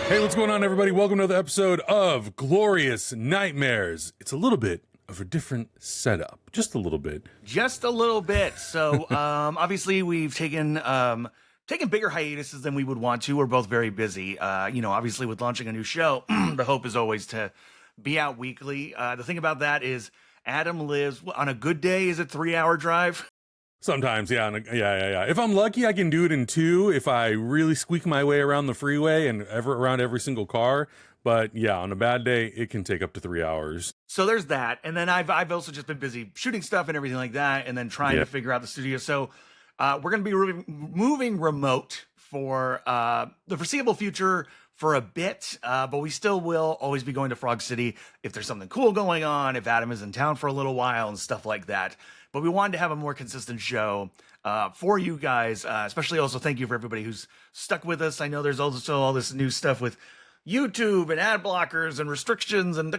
Hey, what's going on, everybody? Welcome to another episode of Glorious Nightmares. It's a little bit of a different setup, just a little bit. Just a little bit. So, obviously, we've taken bigger hiatuses than we would want to. We're both very busy. Obviously, with launching a new show, the hope is always to be out weekly. The thing about that is, Adam lives on a good day. Is it 3-hour drive? Sometimes, yeah. If I'm lucky, I can do it in 2 if I really squeak my way around the freeway and around every single car. But yeah, on a bad day, it can take up to 3 hours. So there's that. And then I've also just been busy shooting stuff and everything like that, and then trying to figure out the studio. So we're going to be moving remote for the foreseeable future for a bit, but we still will always be going to Frog City if there's something cool going on, if Adam is in town for a little while and stuff like that. But we wanted to have a more consistent show for you guys, especially also thank you for everybody who's stuck with us. I know there's also all this new stuff with YouTube and ad blockers and restrictions and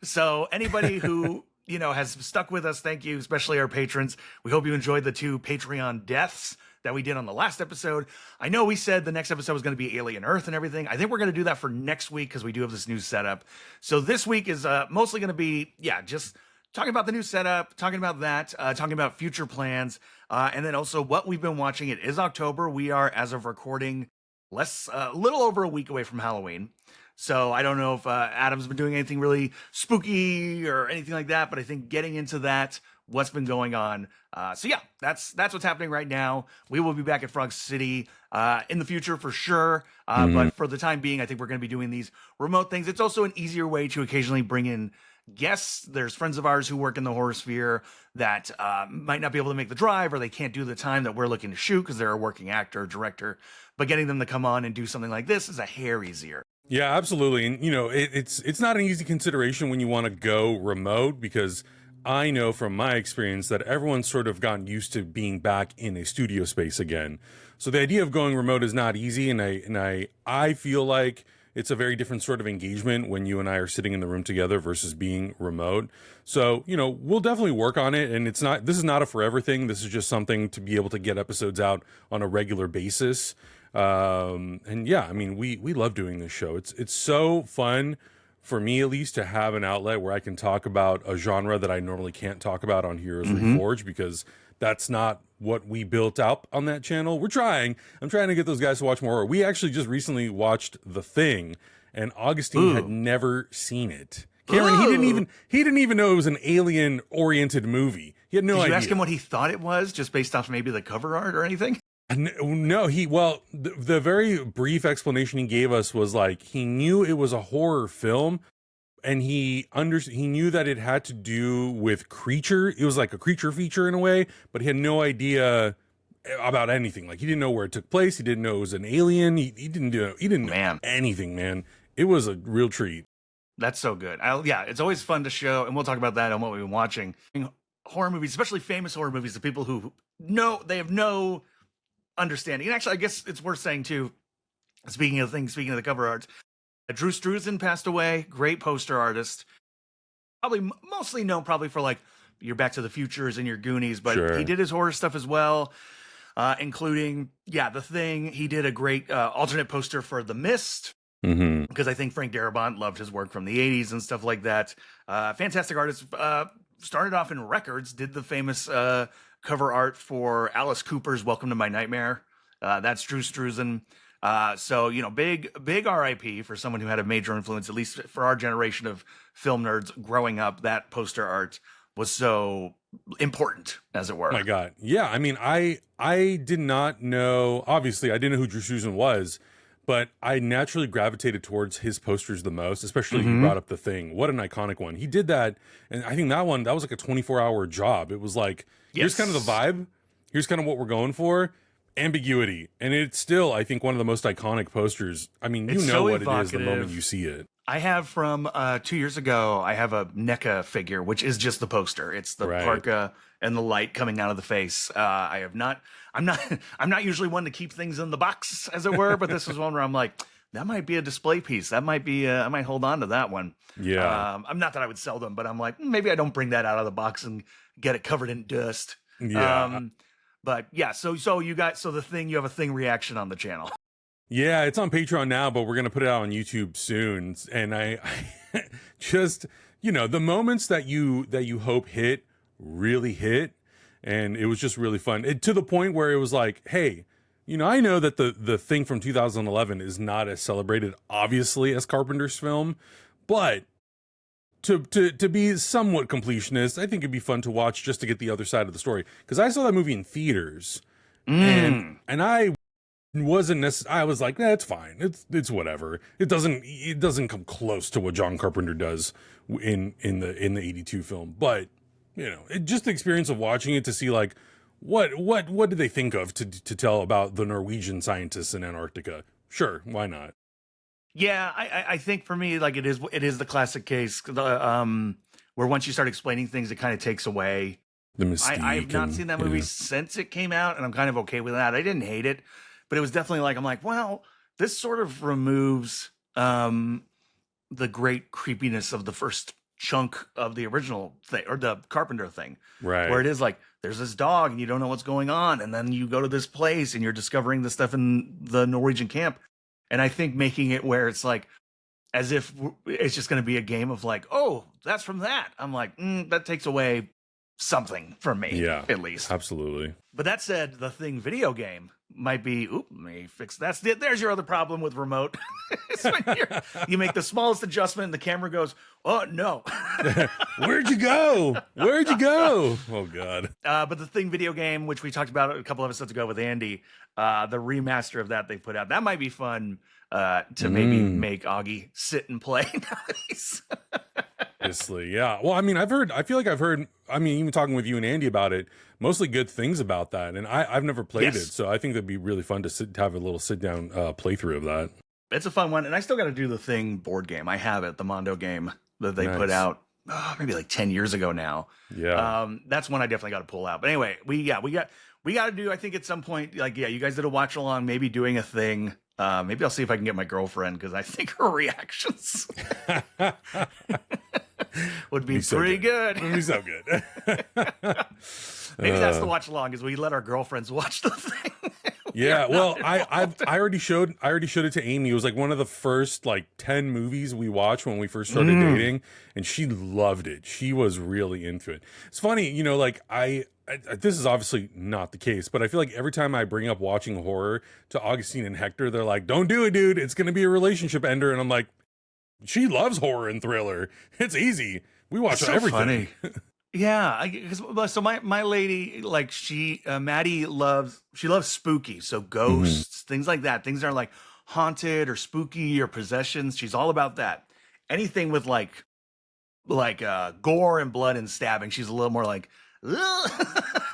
so anybody who has stuck with us, thank you, especially our patrons. We hope you enjoyed the 2 Patreon deaths that we did on the last episode. I know we said the next episode was going to be Alien Earth and everything. I think we're going to do that for next week because we do have this new setup. So this week is mostly going to be just talking about the new setup, talking about that, talking about future plans, and then also what we've been watching. It is October. We are, as of recording, a little over a week away from Halloween. So I don't know if Adam's been doing anything really spooky or anything like that, but I think getting into that, what's been going on. So yeah, that's what's happening right now. We will be back at Frog City in the future for sure. But for the time being, I think we're going to be doing these remote things. It's also an easier way to occasionally bring in guests. There's friends of ours who work in the horror sphere that might not be able to make the drive, or they can't do the time that we're looking to shoot because they're a working actor or director. But getting them to come on and do something like this is a hair easier. Yeah, absolutely. And it's not an easy consideration when you want to go remote, because I know from my experience that everyone's sort of gotten used to being back in a studio space again. So the idea of going remote is not easy, and I feel like it's a very different sort of engagement when you and I are sitting in the room together versus being remote. So, we'll definitely work on it. And this is not a forever thing. This is just something to be able to get episodes out on a regular basis. And yeah, I mean, we love doing this show. It's so fun for me, at least, to have an outlet where I can talk about a genre that I normally can't talk about on Heroes Reforged, because that's not what we built up on that channel. I'm trying to get those guys to watch more horror. We actually just recently watched The Thing, and Augustine had never seen it. Cameron, he didn't even know it was an alien oriented movie. He had no idea. Did you ask him what he thought it was, just based off maybe the cover art or anything? No, the very brief explanation he gave us was like, he knew it was a horror film, and he knew that it had to do with creature. It was like a creature feature in a way, but he had no idea about anything. Like, he didn't know where it took place. He didn't know it was an alien. He didn't know anything, man. It was a real treat. That's so good. It's always fun to show, and we'll talk about that on what we've been watching. Horror movies, especially famous horror movies, the people who know, they have no understanding. And actually, I guess it's worth saying too, speaking of the cover art, Drew Struzan passed away. Great poster artist. Probably mostly known for like your Back to the Futures and your Goonies, but he did his horror stuff as well, including The Thing. He did a great alternate poster for The Mist, because I think Frank Darabont loved his work from the 80s and stuff like that. Fantastic artist. Started off in records, did the famous cover art for Alice Cooper's Welcome to My Nightmare. That's Drew Struzan. So, big RIP for someone who had a major influence, at least for our generation of film nerds growing up. That poster art was so important, as it were. Oh my God. Yeah. I mean, I did not know, obviously I didn't know who Drew Struzan was, but I naturally gravitated towards his posters the most, especially he brought up The Thing. What an iconic one. He did that. And I think that was like a 24-hour job. It was like, here's kind of the vibe. Here's kind of what we're going for. Ambiguity. And it's still, I think, one of the most iconic posters. I mean, you know what it is the moment you see it. I have from 2 years ago, I have a NECA figure, which is just the poster. It's the parka and the light coming out of the face. I'm not usually one to keep things in the box, as it were, but this was one where I'm like, that might be a display piece. That might be, I might hold on to that one. Yeah. I'm not that I would sell them, but I'm like, maybe I don't bring that out of the box and get it covered in dust. Yeah. But yeah, so The Thing, you have a Thing reaction on the channel. Yeah, it's on Patreon now, but we're gonna put it out on YouTube soon. And I just, the moments that you hope hit really hit, and it was just really fun. To the point where it was like, hey, I know that the thing from 2011 is not as celebrated, obviously, as Carpenter's film, but to be somewhat completionist, I think it'd be fun to watch just to get the other side of the story. Because I saw that movie in theaters, and I wasn't necessarily. I was like, it's fine. It's whatever. It doesn't come close to what John Carpenter does in the '82 film. But just the experience of watching it to see like what did they think of to tell about the Norwegian scientists in Antarctica? Sure, why not? Yeah, I think for me, like it is the classic case where once you start explaining things, it kind of takes away the mystique. I've not seen that movie since it came out, and I'm kind of okay with that. I didn't hate it, but it was definitely like, I'm like, well, this sort of removes the great creepiness of the first chunk of the original thing, or the Carpenter thing, right? Where it is like, there's this dog and you don't know what's going on, and then you go to this place and you're discovering the stuff in the Norwegian camp. And I think making it where it's like, as if it's just going to be a game of like, oh, that's from that. I'm like, that takes away something from me, at least. Absolutely. But that said, the Thing video game might be, let me fix that. There's your other problem with remote. You make the smallest adjustment and the camera goes, oh, no. Where'd you go? Where'd you go? Oh, God. But the Thing video game, which we talked about a couple episodes ago with Andy, the remaster of that they put out, that might be fun to maybe make Augie sit and play nowadays. Obviously, yeah. Well, I mean, I feel like I've heard, even talking with you and Andy about it, mostly good things about that. And I've never played it, so I think that'd be really fun to have a little sit-down playthrough of that. It's a fun one. And I still got to do the Thing board game. I have it, the Mondo game that they put out maybe like 10 years ago now. Yeah. That's one I definitely got to pull out. But anyway, we got to do, I think at some point, like, you guys did a watch along, maybe doing a thing. Maybe I'll see if I can get my girlfriend, because I think her reactions would be pretty good. Would be so good. Maybe that's the watch along, is we let our girlfriends watch the thing. Yeah, well, I already showed it to Amy. It was like one of the first like 10 movies we watched when we first started dating, and she loved it. She was really into it. It's funny, like I this is obviously not the case, but I feel like every time I bring up watching horror to Augustine and Hector, they're like, "Don't do it, dude. It's going to be a relationship ender." And I'm like, she loves horror and thriller. It's easy. We watch everything. Funny. Yeah, so my lady, like, Maddie loves spooky, so ghosts, things like that, things that are like haunted or spooky or possessions. She's all about that. Anything with like gore and blood and stabbing, she's a little more like,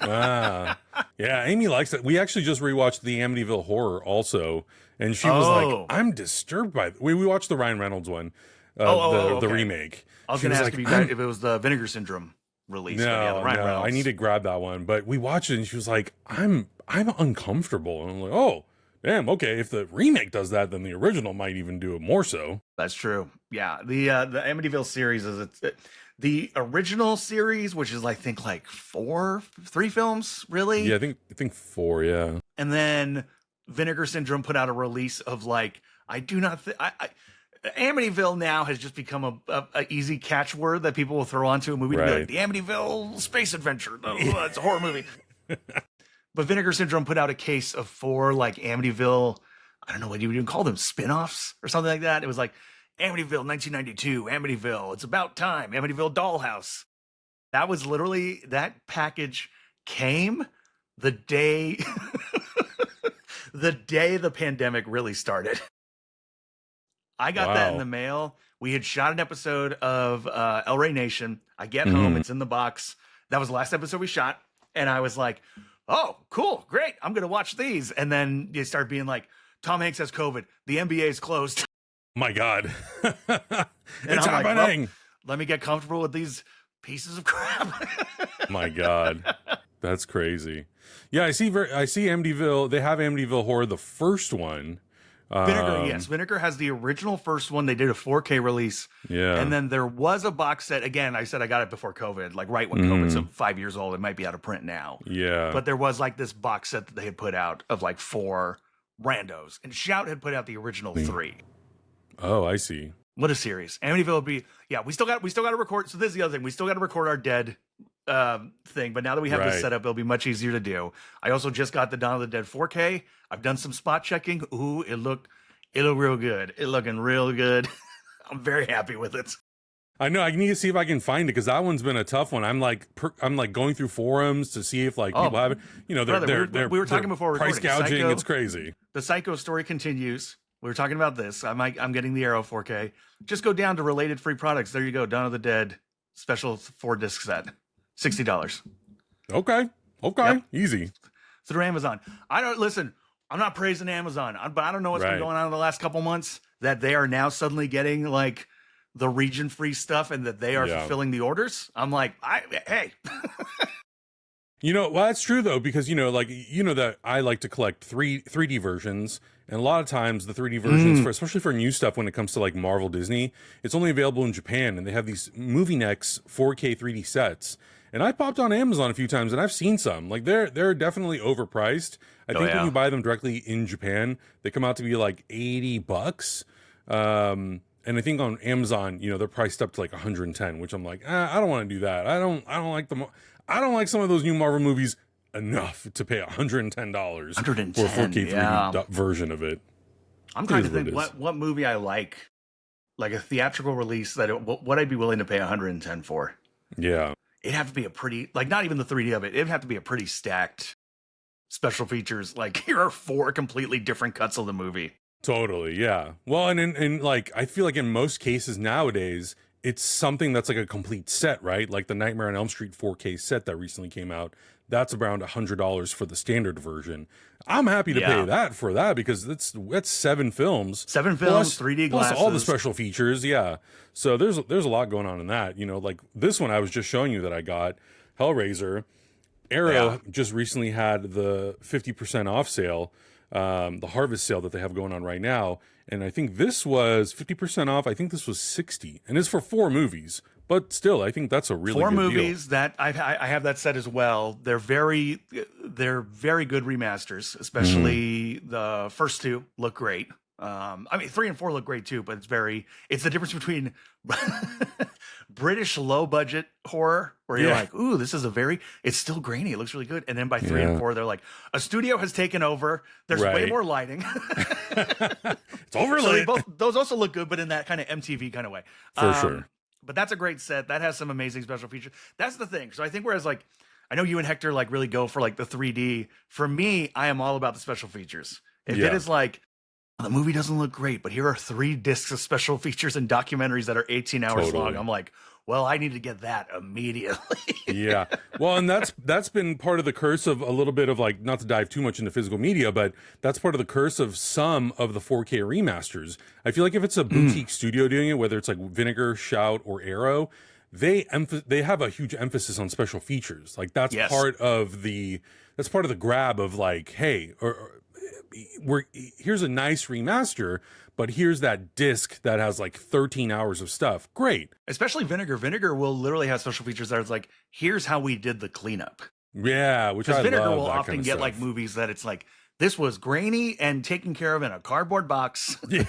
yeah, Amy likes it. We actually just rewatched the Amityville Horror also, and she was like, I'm disturbed by it. We watched the Ryan Reynolds one, the remake. I was going to ask if it was the Vinegar Syndrome release. No, I need to grab that one. But we watched it, and she was like, I'm uncomfortable. And I'm like, oh, damn, okay. If the remake does that, then the original might even do it more so. That's true. Yeah, the Amityville series is the original series, which is I think like 3 films, really. Yeah, I think 4. Yeah, and then Vinegar Syndrome put out a release of like, I do not think Amityville now has just become a easy catchword that people will throw onto a movie to be like, the Amityville space adventure. It's a horror movie. But Vinegar Syndrome put out a case of 4 like Amityville, I don't know what you would even call them, spin-offs or something like that. It was like Amityville 1992, Amityville, It's About Time, Amityville Dollhouse. That was literally, that package came the day the pandemic really started. I got that in the mail. We had shot an episode of El Rey Nation. I get home, it's in the box. That was the last episode we shot. And I was like, oh, cool, great. I'm going to watch these. And then you start being like, Tom Hanks has COVID. The NBA is closed. My God. It's happening. Like, well, let me get comfortable with these pieces of crap. My God. That's crazy. Yeah, I see Amityville. They have Amityville Horror, the first one. Vinegar, yes. Vinegar has the original first one. They did a 4K release. Yeah. And then there was a box set. Again, I said I got it before COVID, like right when COVID, so 5 years old. It might be out of print now. Yeah. But there was like this box set that they had put out of like 4 randos. And Shout had put out the original 3. Oh, I see. What a series. Amityville would be, yeah, we still got to record. So this is the other thing. We still got to record our Dead thing. But now that we have this set up, it'll be much easier to do. I also just got the Dawn of the Dead 4K. I've done some spot checking. Ooh, it looked real good. It looking real good. I'm very happy with it. I know. I need to see if I can find it because that one's been a tough one. I'm like going through forums to see if like people have it. You know, we were talking before price recording. gouging. Psycho, it's crazy. The Psycho story continues. We were talking about this. I'm getting the Arrow 4K. Just go down to related free products. There you go. Dawn of the Dead special 4-disc set, $60. Okay. Yep. Easy. Through Amazon. I'm not praising Amazon, but I don't know what's been going on in the last couple months that they are now suddenly getting like the region free stuff and that they are fulfilling the orders. I'm like, hey. You know, well, that's true though, because that I like to collect 3D versions, and a lot of times the 3D versions, especially for new stuff, when it comes to like Marvel, Disney, it's only available in Japan, and they have these Movie Next 4K 3D sets. And I popped on Amazon a few times, and I've seen some. Like they're definitely overpriced. I think when you buy them directly in Japan, they come out to be like $80. And I think on Amazon, they're priced up to like 110, which I'm like, I don't want to do that. I don't like them. I don't like some of those new Marvel movies enough to pay $110 for a 4K 3D version of it. I'm trying to think what movie I like a theatrical release what I'd be willing to pay 110 for. Yeah. It'd have to be a pretty, like, not even the 3D of it. It'd have to be a pretty stacked special features. Like, here are 4 completely different cuts of the movie. Totally, yeah. Well, and like, I feel like in most cases nowadays, it's something that's like a complete set, right? Like the Nightmare on Elm Street 4K set that recently came out. That's around $100 for the standard version. I'm happy to pay that for that because that's 7 films. 7 films, 3D glasses. Plus all the special features, yeah. So there's a lot going on in that. Like this one I was just showing you that I got, Hellraiser. Arrow just recently had the 50% off sale, the harvest sale that they have going on right now. And I think this was 50% off. I think this was 60, and it's for 4 movies. But still, I think that's a really 4 good movies deal. that I have that set as well. They're very good remasters, especially the first 2 look great. I mean, 3 and 4 look great too, but it's the difference between British low budget horror where you're like, ooh, this is it's still grainy. It looks really good. And then by 3 and 4, they're like, a studio has taken over. There's way more lighting. It's overlaid. So those also look good, but in that kind of MTV kind of way. For sure. But that's a great set. That has some amazing special features. That's the thing. So I think whereas like, I know you and Hector like really go for like the 3D. For me, I am all about the special features. If it is like, the movie doesn't look great, but here are 3 discs of special features and documentaries that are 18 hours long. I'm like, well, I need to get that immediately. Yeah. Well, and that's been part of the curse of a little bit of like, not to dive too much into physical media, but that's part of the curse of some of the 4K remasters. I feel like if it's a boutique studio doing it, whether it's like Vinegar, Shout, or Arrow, they have a huge emphasis on special features. Like that's part of the grab of like, hey, here's a nice remaster, but here's that disc that has like 13 hours of stuff. Great. Especially Vinegar. Vinegar will literally have special features that it's like, here's how we did the cleanup. Yeah, which I love. Vinegar will that often kind of get stuff. like movies that it's like, this was grainy and taken care of in a cardboard box. Yeah.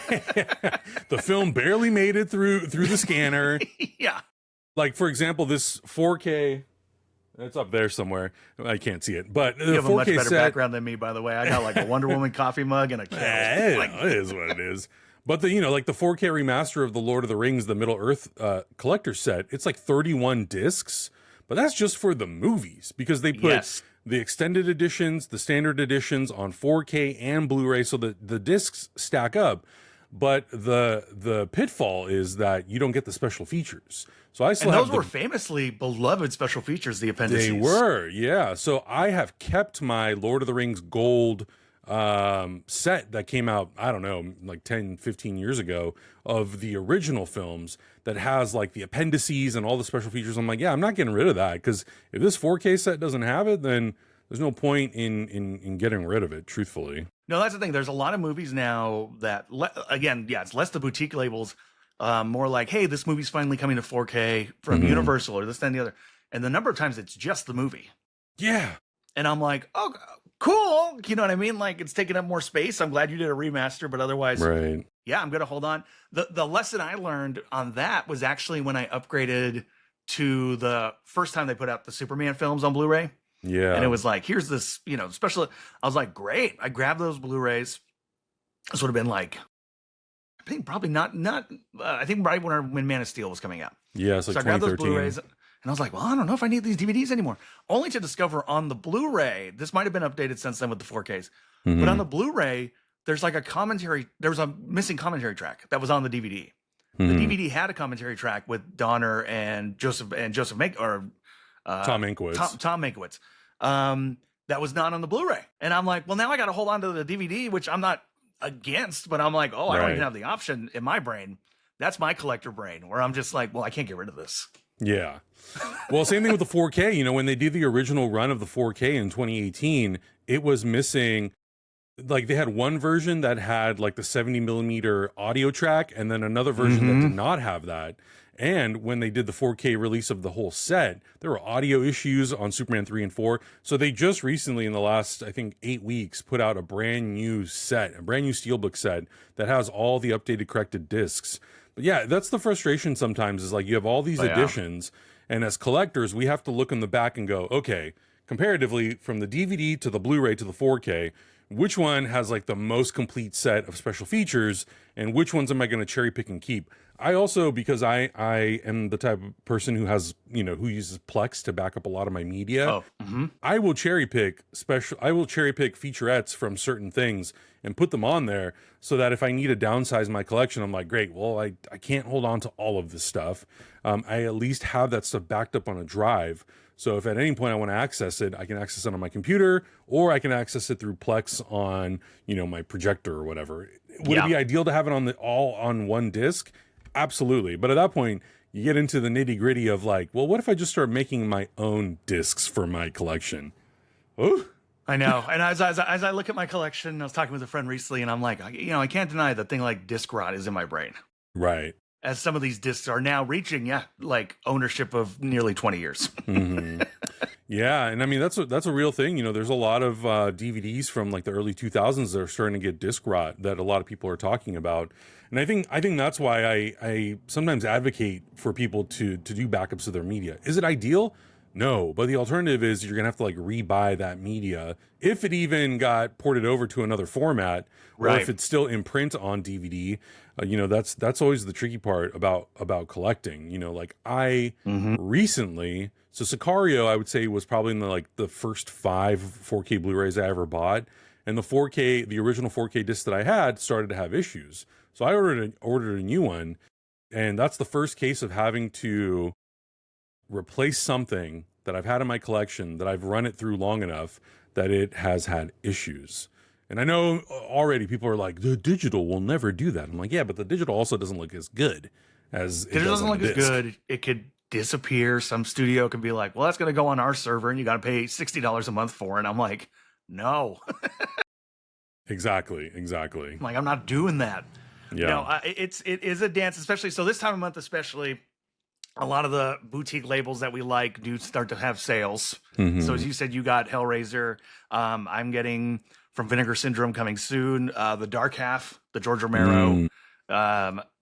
The film barely made it through the scanner. Yeah. Like, for example, this 4K, it's up there somewhere. I can't see it, but you have a much better background than me, by the way. I got like a Wonder Woman coffee mug and a candle. It is what it is. But like the 4K remaster of the Lord of the Rings, the Middle Earth collector set, it's like 31 discs, but that's just for the movies because they put the extended editions, the standard editions on 4K and Blu-ray, so that the discs stack up. But the pitfall is that you don't get the special features. So I still those were famously beloved special features, the appendices. They were, yeah. So I have kept my Lord of the Rings gold set that came out, I don't know, like 10, 15 years ago of the original films that has like the appendices and all the special features. I'm like, yeah, I'm not getting rid of that because if this 4K set doesn't have it, then there's no point in getting rid of it, truthfully. No, that's the thing. There's a lot of movies now that, again, it's less the boutique labels, more like, hey, this movie's finally coming to 4K from Universal or this, that, and the other. And the number of times it's just the movie. Yeah. And I'm like, oh, cool. You know what I mean? Like, it's taking up more space. I'm glad you did a remaster, but otherwise, Right. yeah, I'm going to hold on. The lesson I learned on that was actually when I upgraded to the first time they put out the Superman films on Blu-ray. Yeah. And it was like, here's this, special. I was like, great. I grabbed those Blu-rays. This would have been like, I think probably not. I think right when Man of Steel was coming out. Yeah, it's like so I grabbed those 2013. Blu-rays, and I was like, well, I don't know if I need these DVDs anymore. Only to discover on the Blu-ray, this might have been updated since then with the 4Ks, but on the Blu-ray, there's like a commentary. There was a missing commentary track that was on the DVD. The DVD had a commentary track with Donner and Joseph Tom Mankiewicz. Tom Mankiewicz. That was not on the Blu-ray, and I'm like, well, now I got to hold on to the DVD, which I'm not against, but I'm like, oh, I don't even have the option in my brain. That's my collector brain, where I'm just like, well, I can't get rid of this. Yeah. Well, same thing with the 4K. When they did the original run of the 4K in 2018, it was missing, like, they had one version that had like the 70 millimeter audio track, and then another version that did not have that. And when they did the 4K release of the whole set, there were audio issues on Superman 3 and 4. So they just recently, in the last, I think, 8 weeks, put out a brand new set, a brand new Steelbook set that has all the updated corrected discs. But yeah, that's the frustration sometimes, is like you have all these editions, and as collectors, we have to look in the back and go, okay, comparatively from the DVD to the Blu-ray to the 4K, which one has like the most complete set of special features, and which ones am I going to cherry pick and keep? I also, because I am the type of person who has, who uses Plex to back up a lot of my media, I will cherry pick featurettes from certain things and put them on there, so that if I need to downsize my collection, I'm like, great, well, I can't hold on to all of this stuff. I at least have that stuff backed up on a drive. So if at any point I want to access it, I can access it on my computer, or I can access it through Plex on, my projector or whatever. Would it be ideal to have it all on one disc? Absolutely. But at that point, you get into the nitty gritty of like, well, what if I just start making my own discs for my collection? Oh, I know. And as I look at my collection, I was talking with a friend recently, and I'm like, I can't deny that thing like disc rot is in my brain. Right. As some of these discs are now reaching, like ownership of nearly 20 years. Yeah, and I mean that's a real thing. There's a lot of DVDs from like the early 2000s that are starting to get disc rot that a lot of people are talking about, and I think that's why I sometimes advocate for people to do backups of their media. Is it ideal? No, but the alternative is you're gonna have to like rebuy that media if it even got ported over to another format, or if it's still in print on DVD. That's always the tricky part about collecting. Like I recently. So Sicario, I would say, was probably in the first 5 4K Blu-rays I ever bought, and the original 4K disc that I had started to have issues. So I ordered a new one, and that's the first case of having to replace something that I've had in my collection that I've run it through long enough that it has had issues. And I know already people are like, the digital will never do that. I'm like, yeah, but the digital also doesn't look as good as it doesn't look as good. It could disappear. Some studio could be like, well, that's going to go on our server and you got to pay $60 a month for it. And I'm like, no. Exactly. I'm like, I'm not doing that. Yeah. It is a dance, especially. So this time of month, especially, a lot of the boutique labels that we like do start to have sales. So as you said, you got Hellraiser. I'm getting from Vinegar Syndrome coming soon. The Dark Half, the George Romero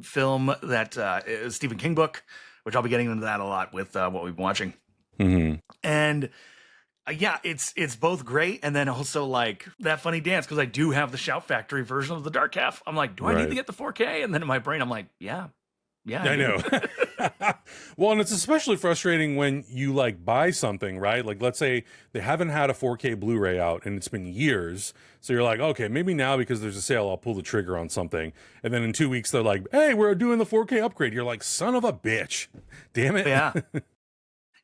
film that is Stephen King book, which I'll be getting into that a lot with what we've been watching. And it's both great, and then also like that funny dance, because I do have the Shout Factory version of the Dark Half. I'm like, do I need to get the 4K? And then in my brain, I'm like, yeah, I know. Well, and it's especially frustrating when you like buy something, right? Like, let's say they haven't had a 4K Blu-ray out and it's been years. So you're like, okay, maybe now because there's a sale, I'll pull the trigger on something. And then in 2 weeks, they're like, hey, we're doing the 4K upgrade. You're like, son of a bitch. Damn it. Yeah.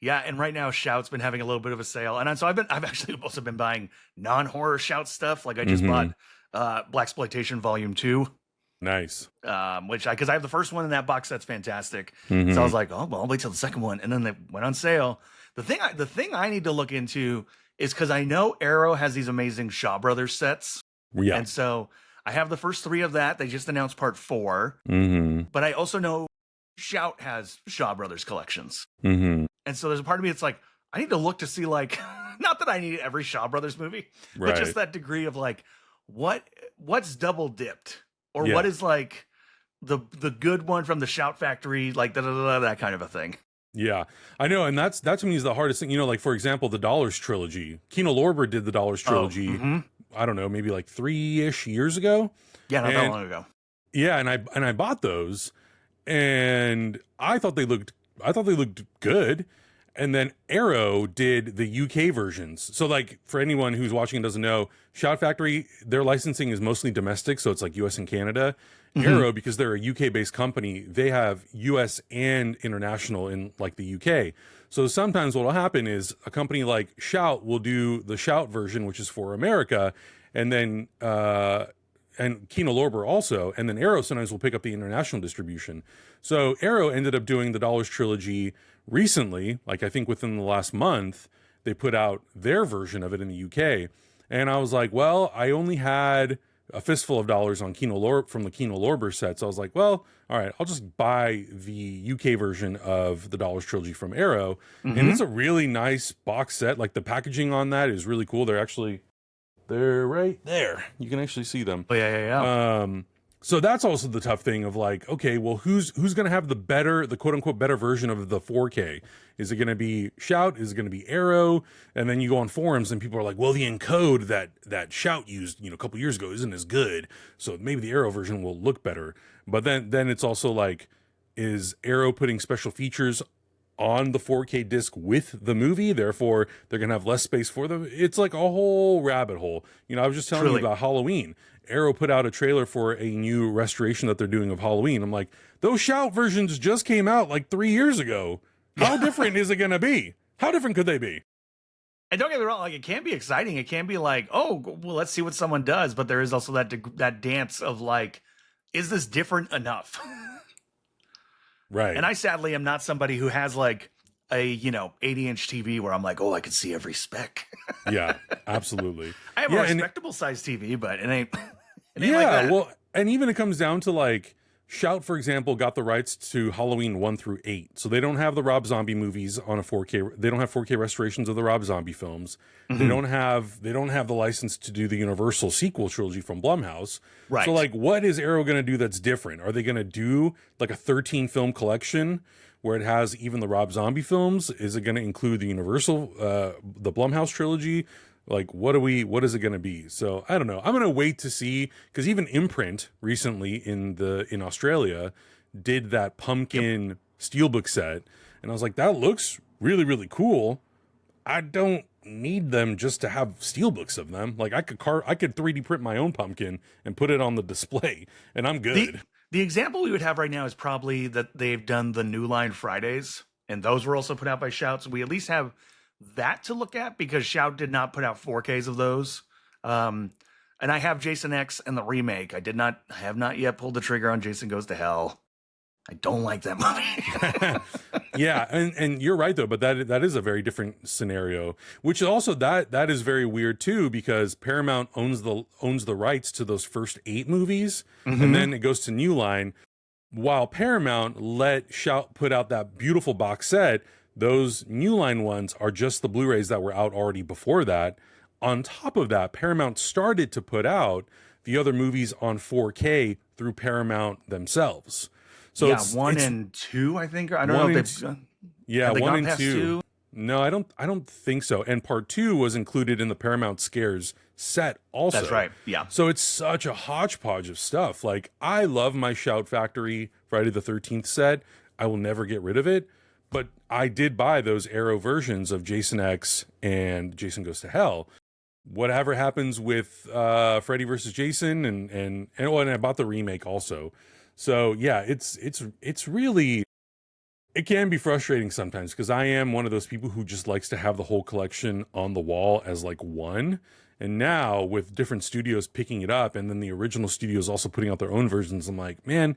Yeah. And right now Shout's been having a little bit of a sale. And so I've actually also been buying non-horror Shout stuff. Like I just bought Blaxploitation Volume 2. Nice. Because I have the first one in that box that's fantastic. So I was like, oh, well, I'll wait till the second one. And then they went on sale. The thing I need to look into is, because I know Arrow has these amazing Shaw Brothers sets. Yeah. And so I have the first 3 of that. They just announced part 4. But I also know Shout has Shaw Brothers collections. And so there's a part of me that's like, I need to look to see, like, not that that I need every Shaw Brothers movie, but Right. just that degree of like, what's double dipped, or Yeah. what is like the good one from the Shout Factory, like that kind of a thing. Yeah, I know, and that to me is the hardest thing. You know, like for example, the Dollars trilogy. Kino Lorber did the Dollars trilogy. I don't know, maybe like 3-ish years ago. Yeah, not that long ago. Yeah, and I bought those, and I thought they looked good. And then Arrow did the UK versions. So like for anyone who's watching and doesn't know, Shout Factory, their licensing is mostly domestic, so it's like US and Canada. Arrow, because they're a UK based company, they have US and international in like the UK. So sometimes what will happen is a company like Shout will do the Shout version, which is for America, and then and Kino Lorber also, and then Arrow sometimes will pick up the international distribution. So Arrow ended up doing the Dollars trilogy recently, like I think within the last month, they put out their version of it in the UK. And I was like, well, I only had a fistful of dollars on from the Kino Lorber set. So I was like, well, all right, I'll just buy the UK version of the Dollars trilogy from Arrow. And it's a really nice box set. Like the packaging on that is really cool. They're right there. You can actually see them. Oh yeah. So that's also the tough thing of like, okay, well, who's going to have the quote unquote better version of the 4K? Is it going to be Shout? Is it going to be Arrow? And then you go on forums and people are like, well, the encode that Shout used, a couple years ago isn't as good. So maybe the Arrow version will look better. But then it's also like, is Arrow putting special features on the 4K disc with the movie? Therefore, they're going to have less space for them. It's like a whole rabbit hole. I was just telling you about Halloween. Arrow put out a trailer for a new restoration that they're doing of Halloween. I'm like, those Shout versions just came out like 3 years ago. How different is it going to be? How different could they be? And don't get me wrong, like it can be exciting. It can be like, oh, well, let's see what someone does. But there is also that dance of like, is this different enough? Right. And I sadly am not somebody who has like a 80-inch TV where I'm like, oh, I can see every speck. Yeah, absolutely. I have a respectable size TV, but it ain't. Yeah, like that. Well, and even it comes down to like Shout, for example, got the rights to Halloween 1 through 8. So they don't have the Rob Zombie movies on a 4K. They don't have 4K restorations of the Rob Zombie films. They don't have the license to do the Universal sequel trilogy from Blumhouse. Right. So like, what is Arrow going to do that's different? Are they going to do like a 13 film collection where it has even the Rob Zombie films? Is it going to include the Universal, the Blumhouse trilogy? Like, what is it going to be? So I don't know. I'm going to wait to see, because even Imprint recently in Australia did that pumpkin steelbook set. And I was like, that looks really, really cool. I don't need them just to have steelbooks of them. Like I could 3D print my own pumpkin and put it on the display and I'm good. The example we would have right now is probably that they've done the New Line Fridays, and those were also put out by Shout. So we at least have that to look at, because Shout did not put out 4Ks of those. And I have Jason X and the remake. I have not yet pulled the trigger on Jason Goes to Hell. I don't like that movie. Yeah, and you're right though, but that is a very different scenario, which is also that is very weird too, because Paramount owns the rights to those first 8 movies, and then it goes to New Line, while Paramount let Shout put out that beautiful box set. Those New Line ones are just the Blu-rays that were out already before that. On top of that, Paramount started to put out the other movies on 4K through Paramount themselves. So yeah, it's 1 and 2, I think. I don't know if they've. Yeah, 1 and 2. 2. No, I don't think so. And part 2 was included in the Paramount Scares set also. That's right. Yeah. So it's such a hodgepodge of stuff. Like, I love my Shout Factory Friday the 13th set. I will never get rid of it. But I did buy those Arrow versions of Jason X and Jason Goes to Hell. Whatever happens with Freddy versus Jason, and I bought the remake also. So yeah, it's really, it can be frustrating sometimes, because I am one of those people who just likes to have the whole collection on the wall as like one. And now with different studios picking it up, and then the original studios also putting out their own versions, I'm like, man,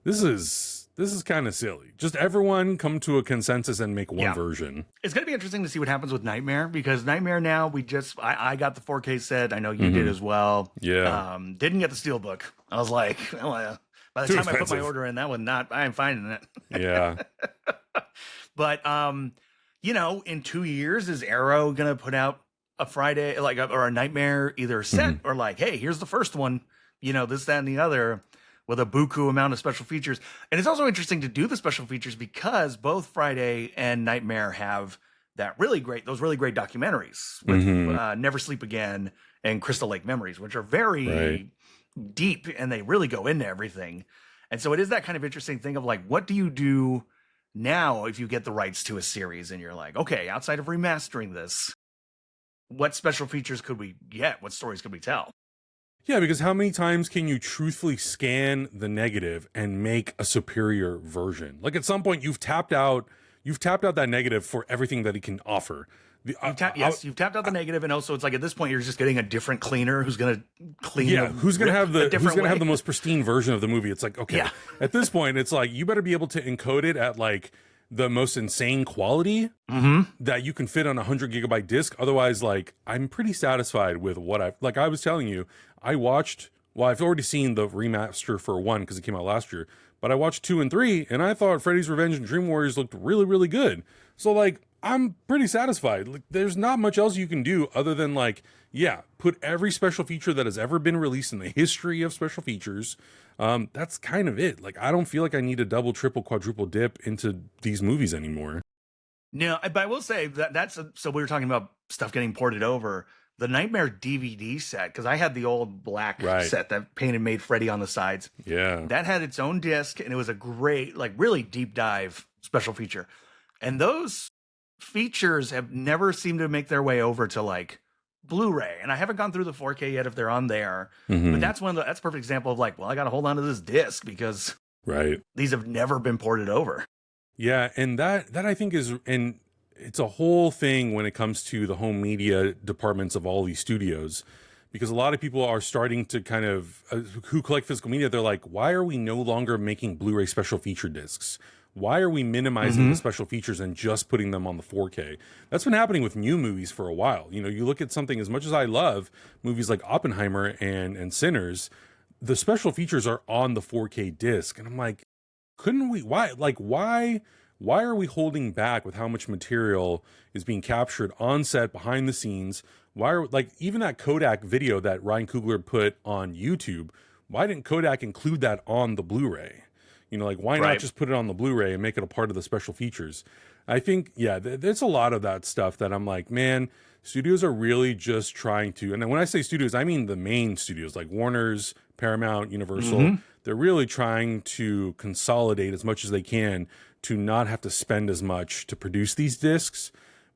this is kind of silly. Just everyone come to a consensus and make one version. It's going to be interesting to see what happens with Nightmare, because Nightmare now, I got the 4K set. I know you did as well. Yeah. Didn't get the Steelbook. I was like, well, by the time I put my order in, that was not, I am finding it. Yeah. But, in 2 years, is Arrow going to put out a Friday, like, or a Nightmare either set or like, hey, here's the first one, you know, this, that, and the other, with a buku amount of special features. And it's also interesting to do the special features because both Friday and Nightmare have those really great documentaries with Never Sleep Again and Crystal Lake Memories, which are very deep and they really go into everything. And so it is that kind of interesting thing of like, what do you do now if you get the rights to a series and you're like, okay, outside of remastering this, what special features could we get? What stories could we tell? Yeah, because how many times can you truthfully scan the negative and make a superior version? Like at some point you've tapped out that negative for everything that it can offer. You've tapped out the negative, and also it's like at this point you're just getting a different cleaner who's going to clean. Yeah, who's going to have the most pristine version of the movie? It's like, okay, at this point it's like you better be able to encode it at like the most insane quality that you can fit on a 100 gigabyte disc. Otherwise, like, I'm pretty satisfied with what I was telling you, I've already seen the remaster for 1 because it came out last year, but I watched 2 and 3 and I thought Freddy's Revenge and Dream Warriors looked really, really good. So like, I'm pretty satisfied. Like, there's not much else you can do other than like, put every special feature that has ever been released in the history of special features. That's kind of it. Like, I don't feel like I need a double, triple, quadruple dip into these movies anymore. No, but I will say so we were talking about stuff getting ported over. The Nightmare DVD set, because I had the old black set that painted made Freddy on the sides. Yeah. That had its own disc, and it was a great, like, really deep dive special feature. And those features have never seemed to make their way over to, like, Blu-ray. And I haven't gone through the 4K yet if they're on there. But that's a perfect example of, like, well, I got to hold on to this disc because these have never been ported over. Yeah, and that I think is, and it's a whole thing when it comes to the home media departments of all these studios, because a lot of people are starting to kind of, who collect physical media, they're like, why are we no longer making Blu-ray special feature discs? Why are we minimizing the special features and just putting them on the 4K? That's been happening with new movies for a while. You know, you look at something, as much as I love movies like Oppenheimer and Sinners, the special features are on the 4K disc. And I'm like, couldn't we, why are we holding back with how much material is being captured on set, behind the scenes? Why are, like, even that Kodak video that Ryan Coogler put on YouTube, why didn't Kodak include that on the Blu-ray? You know, like, why not just put it on the Blu-ray and make it a part of the special features? I think, there's a lot of that stuff that I'm like, man, studios are really just trying to, and when I say studios, I mean the main studios like Warner's, Paramount, Universal. They're really trying to consolidate as much as they can to not have to spend as much to produce these discs.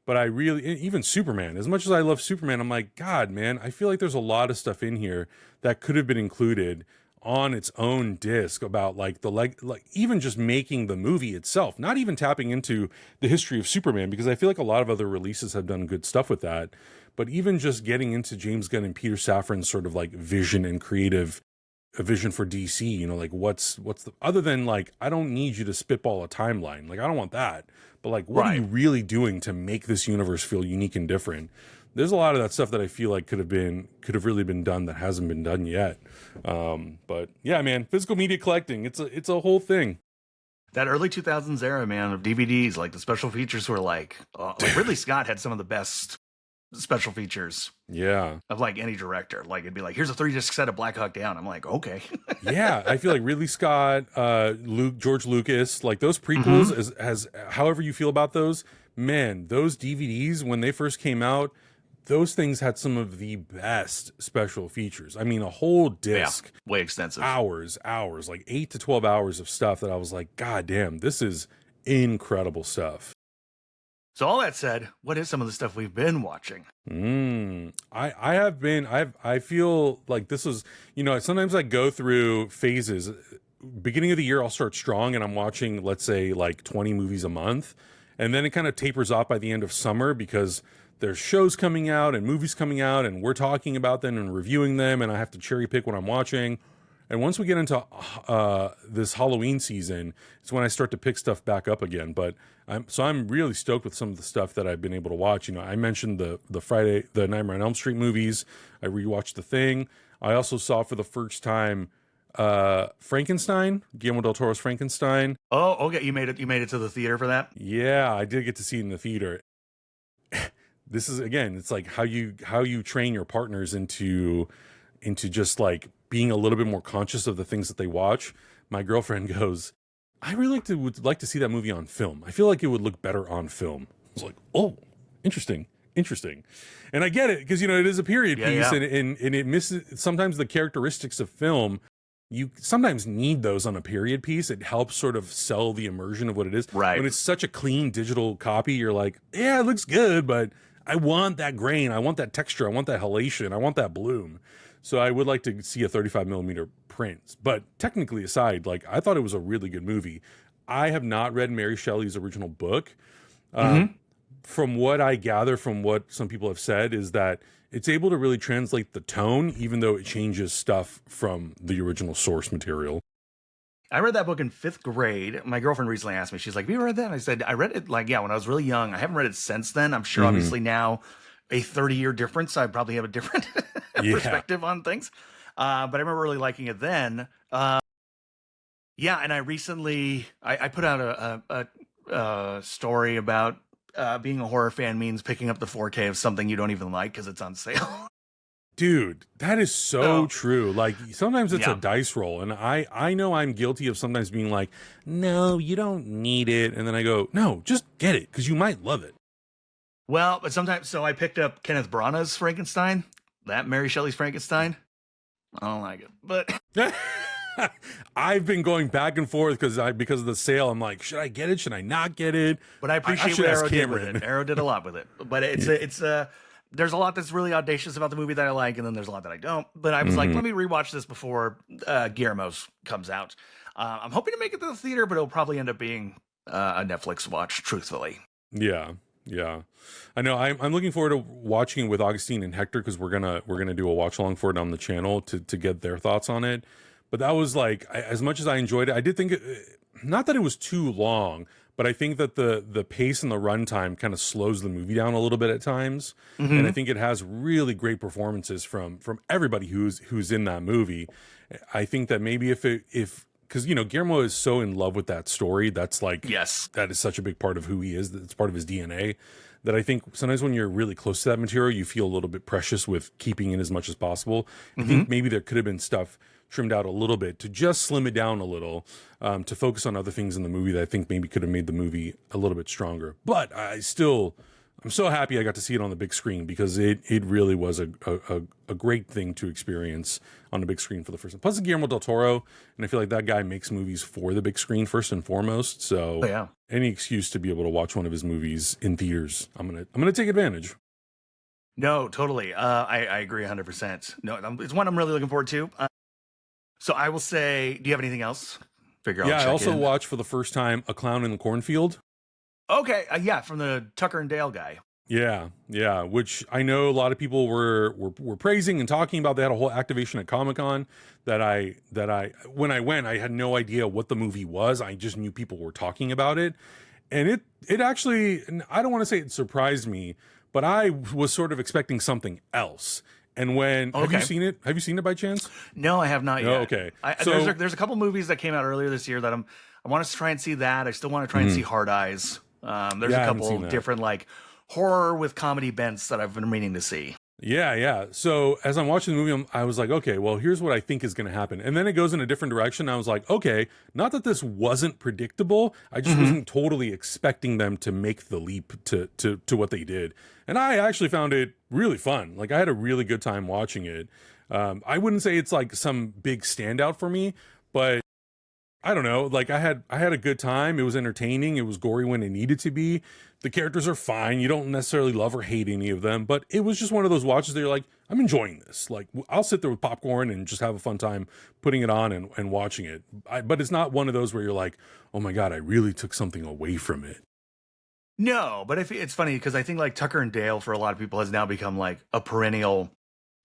But I really, even Superman, as much as I love Superman, I'm like, God, man, I feel like there's a lot of stuff in here that could have been included on its own disc about like even just making the movie itself, not even tapping into the history of Superman, because I feel like a lot of other releases have done good stuff with that. But even just getting into James Gunn and Peter Safran's sort of like vision and creative a vision for DC, you know, like what's the, other than like, I don't need you to spitball a timeline. Like, I don't want that, but like, what are you really doing to make this universe feel unique and different? There's a lot of that stuff that I feel like could have really been done that hasn't been done yet. But yeah, man, physical media collecting, it's a whole thing. That early 2000s era, man, of DVDs, like the special features were like Ridley Scott had some of the best special features of like any director. Like, it'd be like, here's a 3-disc set of Black Hawk Down. I'm like, okay. Yeah, I feel like Ridley Scott, George Lucas, like those prequels, as however you feel about those, man, those DVDs when they first came out, those things had some of the best special features. I mean, a whole disc, way extensive, hours, like 8 to 12 hours of stuff that I was like, God damn, this is incredible stuff. So all that said, what is some of the stuff we've been watching? I feel like this is, you know, sometimes I go through phases. Beginning of the year, I'll start strong and I'm watching, let's say, like 20 movies a month. And then it kind of tapers off by the end of summer because there's shows coming out and movies coming out and we're talking about them and reviewing them. And I have to cherry pick what I'm watching. And once we get into this Halloween season, it's when I start to pick stuff back up again. But I'm really stoked with some of the stuff that I've been able to watch. You know, I mentioned the Nightmare on Elm Street movies. I rewatched The Thing. I also saw for the first time Frankenstein, Guillermo del Toro's Frankenstein. Oh, okay. You made it to the theater for that? Yeah, I did get to see it in the theater. this is, again, it's like how you train your partners into just like being a little bit more conscious of the things that they watch. My girlfriend goes, I really would like to see that movie on film. I feel like it would look better on film. I was like, oh, interesting. And I get it, because, you know, it is a period piece, and it misses sometimes the characteristics of film. You sometimes need those on a period piece. It helps sort of sell the immersion of what it is. Right. When it's such a clean digital copy, you're like, yeah, it looks good, but I want that grain. I want that texture. I want that halation. I want that bloom. So I would like to see a 35 millimeter print. But technically aside, like, I thought it was a really good movie. I have not read Mary Shelley's original book. From what I gather from what some people have said is that it's able to really translate the tone, even though it changes stuff from the original source material. I read that book in 5th grade. My girlfriend recently asked me, she's like, have you read that? And I said, I read it like, when I was really young. I haven't read it since then. I'm sure obviously now a 30-year difference, I probably have a different perspective on things. But I remember really liking it then. And I recently, I put out a story about being a horror fan means picking up the 4K of something you don't even like because it's on sale. Dude, that is so true. Like, sometimes it's a dice roll, and I know I'm guilty of sometimes being like, no, you don't need it, and then I go, no, just get it, because you might love it. Well, but sometimes, so I picked up Kenneth Branagh's Frankenstein, that Mary Shelley's Frankenstein. I don't like it, but I've been going back and forth because of the sale. I'm like, should I get it? Should I not get it? But I appreciate what Arrow did with it. Arrow did a lot with it. But it's there's a lot that's really audacious about the movie that I like, and then there's a lot that I don't. But I was like, let me rewatch this before Guillermo's comes out. I'm hoping to make it to the theater, but it'll probably end up being a Netflix watch, truthfully. Yeah. I know. I'm looking forward to watching it with Augustine and Hector, because we're gonna do a watch along for it on the channel to get their thoughts on it. But that was like, as much as I enjoyed it, I did think not that it was too long, but I think that the pace and the runtime kind of slows the movie down a little bit at times. And I think it has really great performances from everybody who's in that movie. I think that maybe if because, you know, Guillermo is so in love with that story, that's like, that is such a big part of who he is. It's part of his DNA, that I think sometimes when you're really close to that material, you feel a little bit precious with keeping in as much as possible. I think maybe there could have been stuff trimmed out a little bit to just slim it down a little, to focus on other things in the movie that I think maybe could have made the movie a little bit stronger. But I'm so happy I got to see it on the big screen, because it really was a great thing to experience on the big screen for the first time. Plus, it's Guillermo del Toro, and I feel like that guy makes movies for the big screen first and foremost. So any excuse to be able to watch one of his movies in theaters, I'm gonna take advantage. No, totally. I agree 100%. No, it's one I'm really looking forward to. So I will say, do you have anything else? I also watched for the first time A Clown in the Cornfield. Okay, from the Tucker and Dale guy. Yeah, which I know a lot of people were praising and talking about. They had a whole activation at Comic-Con that I when I went, I had no idea what the movie was. I just knew people were talking about it. And it actually, I don't want to say it surprised me, but I was sort of expecting something else. And have you seen it? Have you seen it by chance? No, I have not yet. Oh, okay. There's a couple movies that came out earlier this year that I want to try and see that. I still want to try and see Hard Eyes. There's a couple different like horror with comedy bents that I've been meaning to see. Yeah. So as I'm watching the movie, I was like, okay, well, here's what I think is going to happen. And then it goes in a different direction. I was like, okay, not that this wasn't predictable. I just wasn't totally expecting them to make the leap to what they did. And I actually found it really fun. Like, I had a really good time watching it. I wouldn't say it's like some big standout for me, but I don't know. Like, I had a good time. It was entertaining. It was gory when it needed to be. The characters are fine. You don't necessarily love or hate any of them, but it was just one of those watches that you're like, I'm enjoying this. Like, I'll sit there with popcorn and just have a fun time putting it on and watching it. But it's not one of those where you're like, oh my God, I really took something away from it. No, but it's funny because I think like Tucker and Dale for a lot of people has now become like a perennial.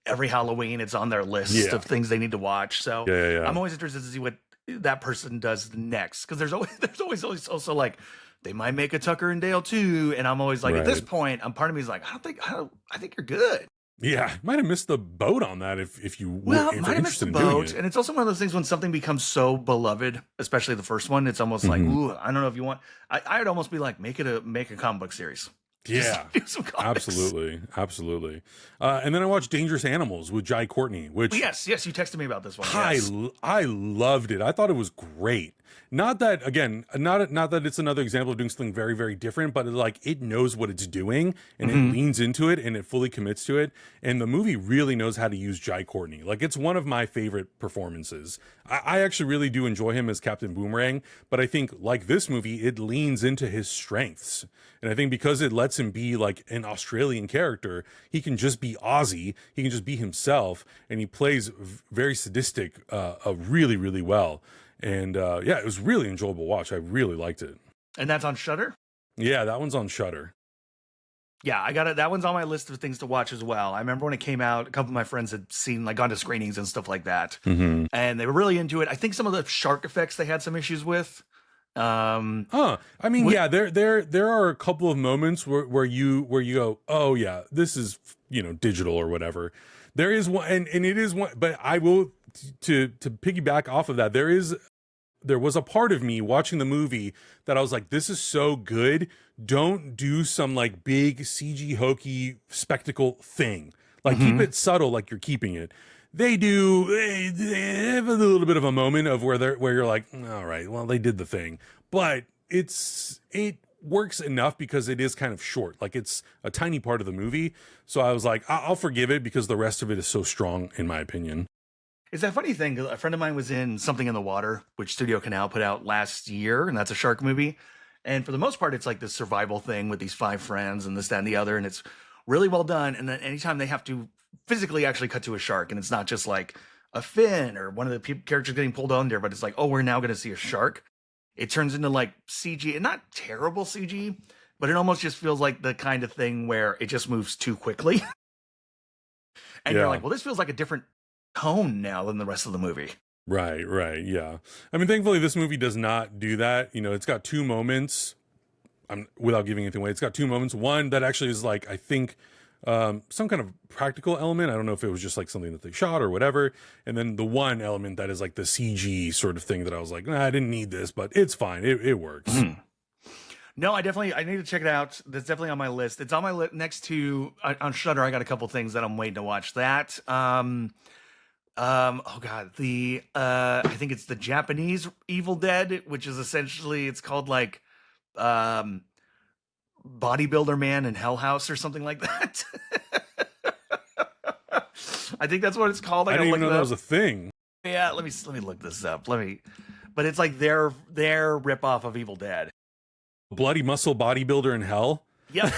Every Halloween, it's on their list of things they need to watch. So I'm always interested to see what that person does next, because there's always also like they might make a Tucker and Dale too, and I'm always like at this point, part of me is like I think you're good. Yeah, might have missed the boat on that if you might have missed the boat. And it's also one of those things when something becomes so beloved, especially the first one, it's almost like, ooh, I don't know if you want. I would almost be like, make a comic book series. Yeah, do some comics. absolutely. And then I watched Dangerous Animals with Jai Courtney, which Yes, you texted me about this one. I loved it. I thought it was great. Not that, again, not that it's another example of doing something very, very different, but like it knows what it's doing and it leans into it and it fully commits to it. And the movie really knows how to use Jai Courtney. Like, it's one of my favorite performances. I actually really do enjoy him as Captain Boomerang, but I think, like this movie, it leans into his strengths. And I think because it lets him be like an Australian character, he can just be Aussie, he can just be himself, and he plays very sadistic really, really well. And yeah, it was really enjoyable watch. I really liked it. And that's on Shudder? Yeah, that one's on Shudder. Yeah, I got it. That one's on my list of things to watch as well. I remember when it came out, a couple of my friends had seen, like, gone to screenings and stuff like that, and they were really into it. I think some of the shark effects they had some issues with. I mean, yeah, there are a couple of moments where you go, oh yeah, this is, you know, digital or whatever. There is one, and it is one, but I will to piggyback off of that. There was a part of me watching the movie that I was like, this is so good. Don't do some like big CG hokey spectacle thing. Like, keep it subtle, like you're keeping it. They have a little bit of a moment of where you're like, all right, well, they did the thing, but it works enough because it is kind of short. Like, it's a tiny part of the movie. So I was like, I'll forgive it because the rest of it is so strong, in my opinion. It's that funny thing. A friend of mine was in Something in the Water, which Studio Canal put out last year, and that's a shark movie. And for the most part, it's like this survival thing with these 5 friends and this, that, and the other. And it's really well done. And then anytime they have to physically actually cut to a shark, and it's not just like a fin or one of the characters getting pulled under, but it's like, oh, we're now going to see a shark. It turns into like CG, and not terrible CG, but it almost just feels like the kind of thing where it just moves too quickly. And you're like, well, this feels like a different tone now than the rest of the movie. Right, yeah. I mean, thankfully, this movie does not do that. You know, it's got 2 moments. Without giving anything away, it's got 2 moments. One that actually is like, I think, some kind of practical element. I don't know if it was just like something that they shot or whatever. And then the one element that is like the CG sort of thing that I was like, nah, I didn't need this, but it's fine. It works. No, I need to check it out. That's definitely on my list. It's on my list next to on Shudder. I got a couple things that I'm waiting to watch. That oh god, I think it's the Japanese Evil Dead, which is essentially, it's called like Bodybuilder Man in Hell House or something like that. I think that's what it's called. I didn't even know that was a thing. Yeah, let me look this up. But it's like their ripoff of Evil Dead. Bloody Muscle Bodybuilder in Hell? Yep.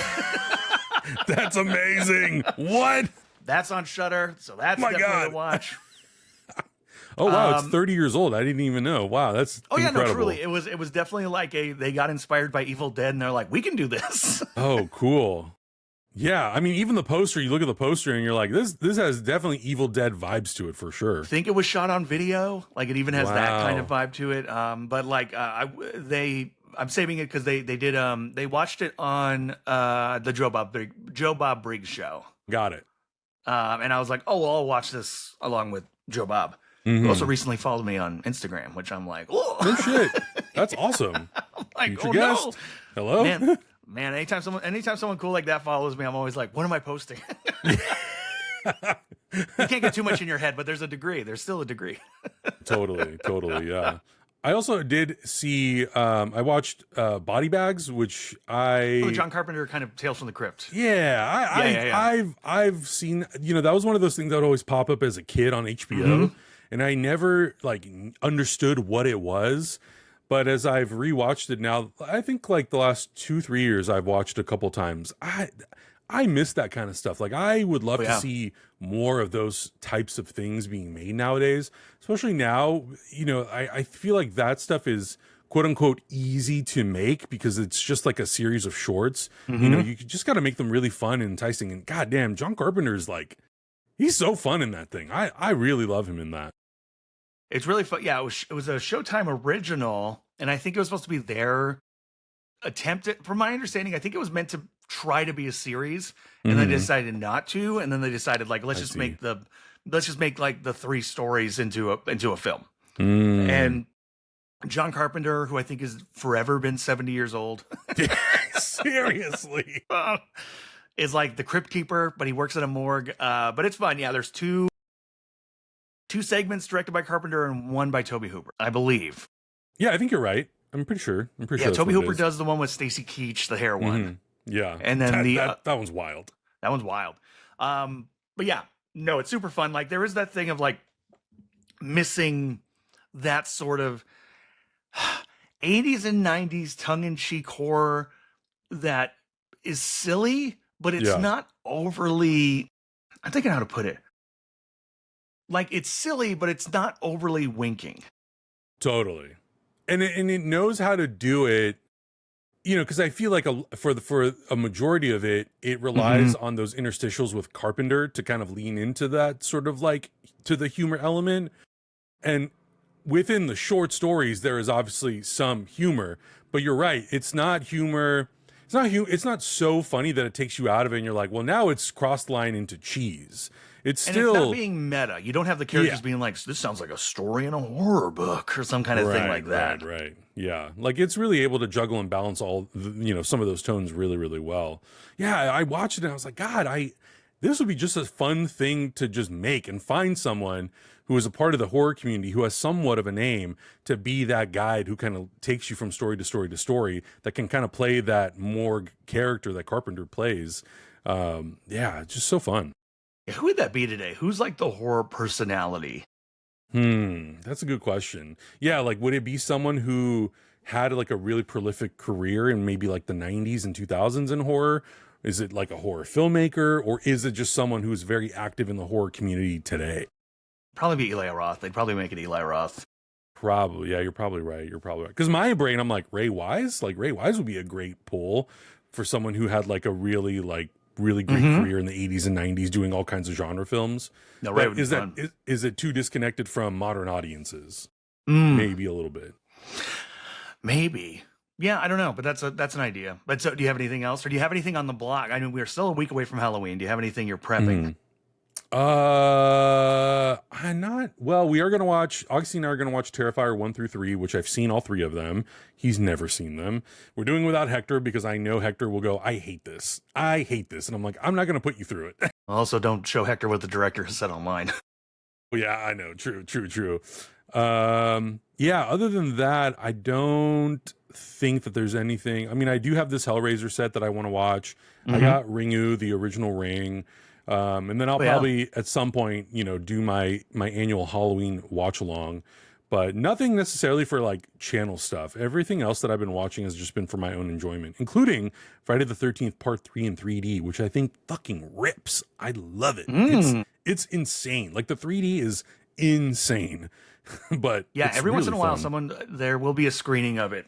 That's amazing. What? That's on Shudder, so that's definitely to watch. Oh wow, it's 30 years old. I didn't even know. Wow, that's incredible. No, truly, it was definitely like they got inspired by Evil Dead, and they're like, we can do this. Oh, cool. Yeah, I mean, even the poster. You look at the poster, and you're like, this has definitely Evil Dead vibes to it for sure. I think it was shot on video. Like, it even has that kind of vibe to it. But like, I'm saving it because they watched it on the Joe Bob Briggs show. Got it. And I was like, oh, well, I'll watch this along with Joe Bob. Who also recently followed me on Instagram, which I'm like, oh, no shit, that's awesome. I'm like, future guest. No. Hello, man. Anytime someone cool like that follows me, I'm always like, what am I posting? You can't get too much in your head, but there's still a degree. Totally, yeah. I also did see, I watched Body Bags, which the John Carpenter kind of Tales from the Crypt. Yeah, I've seen, you know, that was one of those things that would always pop up as a kid on HBO, and I never like understood what it was. But as I've rewatched it now, I think like the last 2-3 years I've watched a couple times. I miss that kind of stuff. Like, I would love to see more of those types of things being made nowadays, especially now. You know, I feel like that stuff is quote unquote easy to make because it's just like a series of shorts. You know, you just got to make them really fun and enticing. And goddamn, John Carpenter's like, he's so fun in that thing. I really love him in that. It's really fun. Yeah, it was a Showtime original, and I think it was supposed to be their attempt at, from my understanding, I think it was meant to try to be a series, and they decided not to, and then they decided like, let's just make like the 3 stories into a film. And John Carpenter, who I think has forever been 70 years old. Seriously. Is like the crypt keeper, but he works at a morgue. But it's fun. Yeah, there's two segments directed by Carpenter and one by Tobe Hooper, I believe. Yeah, I think you're right. I'm pretty sure. Yeah, Tobe Hooper does the one with Stacy Keach, the hair one. Yeah, and then that one's wild. That one's wild. But yeah, no, it's super fun. Like there is that thing of like missing that sort of 80s and 90s tongue-in-cheek horror that is silly, but it's not overly, I'm thinking how to put it. Like it's silly, but it's not overly winking. Totally. And it knows how to do it, you know, because I feel like for a majority of it, it relies on those interstitials with Carpenter to kind of lean into that sort of like to the humor element. And within the short stories, there is obviously some humor, but you're right. It's not humor. It's not so funny that it takes you out of it and you're like, well, now it's crossed the line into cheese. It's not being meta. You don't have the characters being like, this sounds like a story in a horror book or some kind of thing like that. Right. Yeah. Like it's really able to juggle and balance all, some of those tones really, really well. Yeah. I watched it and I was like, God, this would be just a fun thing to just make and find someone who is a part of the horror community, who has somewhat of a name to be that guide who kind of takes you from story to story to story, that can kind of play that morgue character that Carpenter plays. It's just so fun. Who would that be today? Who's like the horror personality? That's a good question. Yeah, like would it be someone who had like a really prolific career in maybe like the 90s and 2000s in horror? Is it like a horror filmmaker, or is it just someone who's very active in the horror community today? Probably be Eli Roth. They'd probably make it Eli Roth. Probably. Yeah, you're probably right. Because my brain, I'm like, Ray Wise? Like Ray Wise would be a great pull for someone who had like a really great career in the 80s and 90s doing all kinds of genre films. No, Ray would be fun. Is it too disconnected from modern audiences? Maybe a little bit. Maybe. Yeah, I don't know, but that's an idea. But so do you have anything else, or do you have anything on the block? I mean, we're still a week away from Halloween. Do you have anything you're prepping? I'm not. Well, we are going to watch, Augustine and I are going to watch Terrifier 1 through 3, which I've seen all 3 of them. He's never seen them. We're doing without Hector because I know Hector will go, I hate this. And I'm like, I'm not going to put you through it. Also, don't show Hector what the director has said online. Yeah, I know. True. Other than that, I don't think that there's anything. I mean, I do have this Hellraiser set that I want to watch. I got Ringu, the original Ring. And then I'll probably at some point, do my annual Halloween watch along, but nothing necessarily for like channel stuff. Everything else that I've been watching has just been for my own enjoyment, including Friday the 13th Part 3 in 3D, which I think fucking rips. I love it. It's insane. Like the 3D is insane. But yeah, every once in a while, fun. there will be a screening of it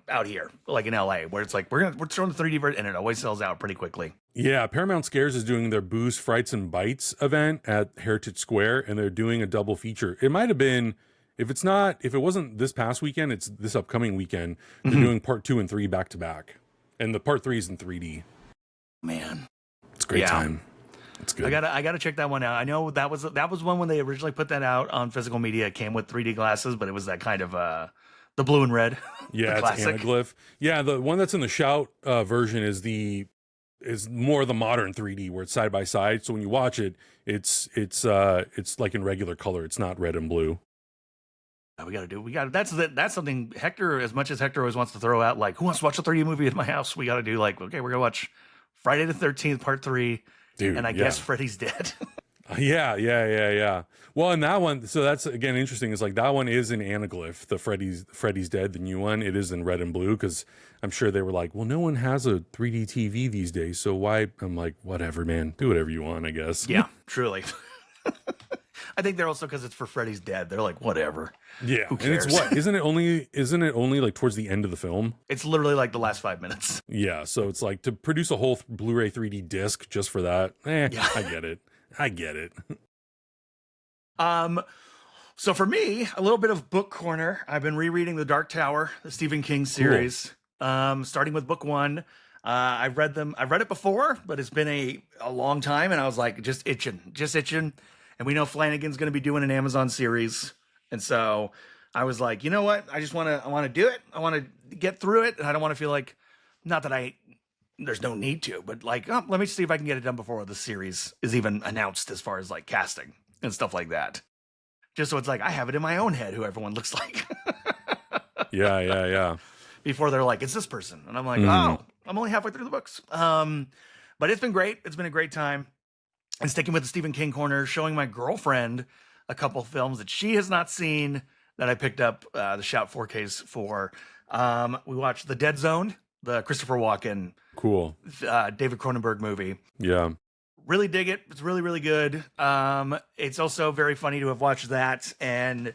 out here, like in LA, where it's like we're showing the 3D version, and it always sells out pretty quickly. Yeah, Paramount Scares is doing their Booze, Frights, and Bites event at Heritage Square, and they're doing a double feature. It might have been, if it wasn't this past weekend, it's this upcoming weekend. They're doing Part 2 and 3 back to back, and the Part 3 is in 3D. Man, it's a great time. It's good. I gotta check that one out. I know that was one when they originally put that out on physical media. It came with 3D glasses, but it was that kind of the blue and red. Yeah, it's Anaglyph. Yeah, the one that's in the Shout version is more the modern 3D where it's side by side. So when you watch it, it's like in regular color. It's not red and blue. That's something Hector, as much as Hector always wants to throw out, like, who wants to watch a 3D movie at my house? We got to do like, okay, we're gonna watch Friday the 13th Part 3. Dude, and I guess Freddy's dead. Yeah. Well, and that one, so that's again interesting. Is like that one is in Anaglyph, the Freddy's Dead, the new one. It is in red and blue because I'm sure they were like, well, no one has a 3D TV these days, so why? I'm like, whatever, man, do whatever you want, I guess. Yeah, truly. I think they're also because it's for Freddy's Dead. They're like, whatever. Yeah, who cares? And it's what? Isn't it only like towards the end of the film? It's literally like the last 5 minutes. Yeah, so it's like to produce a whole Blu-ray 3D disc just for that. Yeah. I get it. So for me, a little bit of book corner. I've been rereading The Dark Tower, the Stephen King series. Cool. Starting with book 1. I've read it before, but it's been a long time, and I was like, just itching. And we know Flanagan's going to be doing an Amazon series. And so I was like, you know what? I want to do it. I want to get through it. And I don't want to feel like not that there's no need to, but like, oh, let me see if I can get it done before the series is even announced as far as like casting and stuff like that. Just so it's like, I have it in my own head who everyone looks like. Yeah. Before they're like, it's this person. And I'm like, oh, I'm only halfway through the books. But it's been great. It's been a great time. And sticking with the Stephen King corner, showing my girlfriend a couple films that she has not seen that I picked up the Shout 4Ks for. We watched The Dead Zone, the Christopher Walken, cool, David Cronenberg movie. Yeah. Really dig it. It's really, really good. It's also very funny to have watched that. And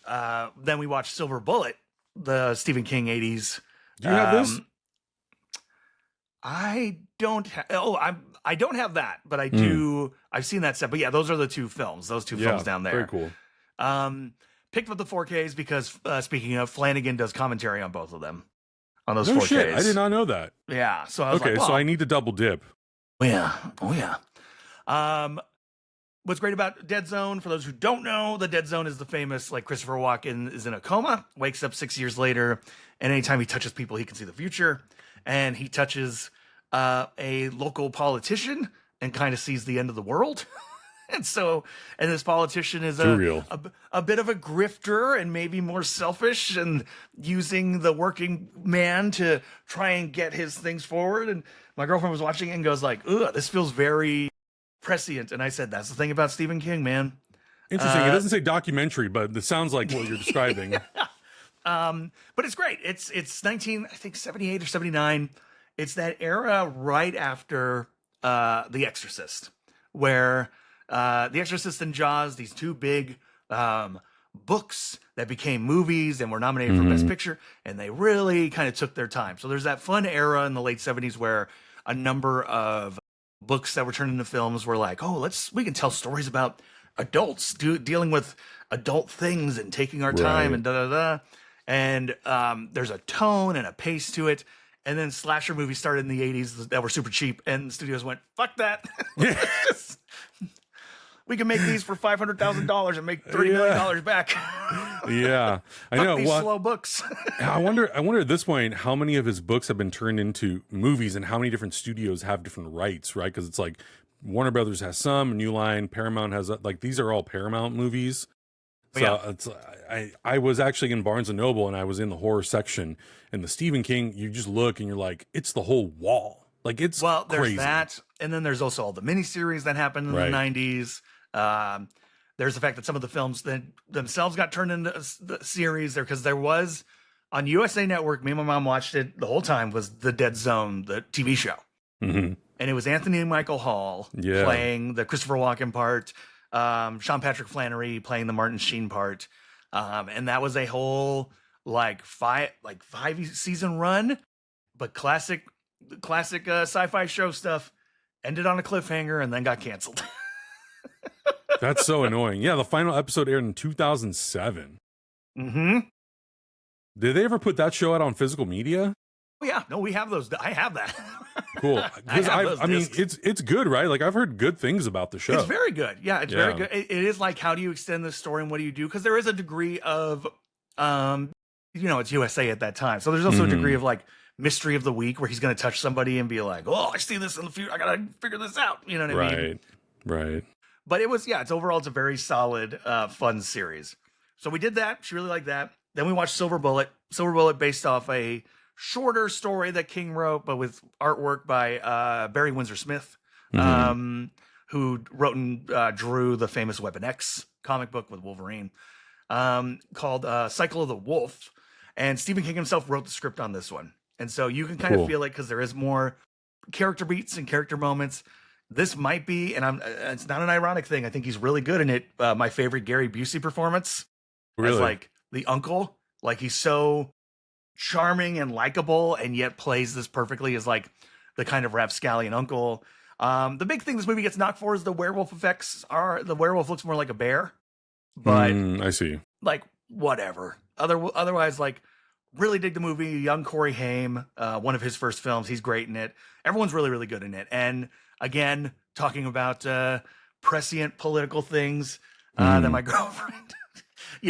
then we watched Silver Bullet, the Stephen King 80s. Do you have this? I don't I don't have that, but I do. I've seen that set. But yeah, those are the two films. Those two films down there. Very cool. Picked up the 4Ks because speaking of, Flanagan does commentary on both of them. On those No 4Ks. shit, I did not know that. Yeah. So I was okay, like, well, so I need to double dip. Oh yeah. What's great about Dead Zone, for those who don't know, the Dead Zone is the famous, like, Christopher Walken is in a coma, wakes up 6 years later, and anytime he touches people, he can see the future. And he touches a local politician and kind of sees the end of the world. And this politician is a bit of a grifter and maybe more selfish and using the working man to try and get his things forward. And my girlfriend was watching it and goes like, ugh, this feels very prescient. And I said, that's the thing about Stephen King, man. Interesting. It doesn't say documentary, but it sounds like what you're describing. But it's great. It's 78 or 79. It's that era right after The Exorcist, where The Exorcist and Jaws, these two big books that became movies and were nominated for Best Picture, and they really kind of took their time. So there's that fun era in the late 70s where a number of books that were turned into films were like, oh, we can tell stories about adults dealing with adult things and taking our time and da-da-da. And there's a tone and a pace to it. And then slasher movies started in the 80s that were super cheap, and the studios went, fuck that. We can make these for $500,000 and make $30 million back. Yeah, I know. These slow books. I wonder at this point how many of his books have been turned into movies and how many different studios have different rights, right? Because it's like Warner Brothers has some, New Line, Paramount has, like, these are all Paramount movies. So I was actually in Barnes & Noble and I was in the horror section, and the Stephen King, you just look and you're like, it's the whole wall. Like, it's there's crazy. that. And then there's also all the miniseries that happened in the 90s. There's the fact that some of the films that themselves got turned into the series there, because there was on USA Network, me and my mom watched it the whole time, was The Dead Zone, the TV show. And it was Anthony Michael Hall playing the Christopher Walken part, Sean Patrick Flannery playing the Martin Sheen part. And that was a whole five season run, but classic sci-fi show stuff, ended on a cliffhanger and then got canceled. That's so annoying. Yeah, the final episode aired in 2007. Did they ever put that show out on physical media? Oh yeah, no, we have those. I have that. Cool. Because I mean, it's good, right? Like, I've heard good things about the show. It's very good. Yeah, it's very good. It is like, how do you extend this story and what do you do? Because there is a degree of, it's USA at that time, so there's also a degree of like mystery of the week where he's going to touch somebody and be like, oh, I see this in the future, I gotta figure this out. You know what I mean? Right. But it's overall a very solid, fun series. So we did that. She really liked that. Then we watched Silver Bullet. Silver Bullet, based off a shorter story that King wrote, but with artwork by Barry Windsor Smith, who wrote and drew the famous Weapon X comic book with Wolverine, called Cycle of the Wolf. And Stephen King himself wrote the script on this one. And so you can kind of feel it because there is more character beats and character moments. This might be, and it's not an ironic thing, I think he's really good in it, my favorite Gary Busey performance. Really? As like the uncle. Like, he's so charming and likable and yet plays this perfectly as like the kind of rapscallion uncle. The big thing this movie gets knocked for is the werewolf effects. The werewolf looks more like a bear. But I see. Like, whatever. Otherwise, like, really dig the movie. Young Corey Haim, one of his first films. He's great in it. Everyone's really, really good in it. And again, talking about prescient political things that my girlfriend,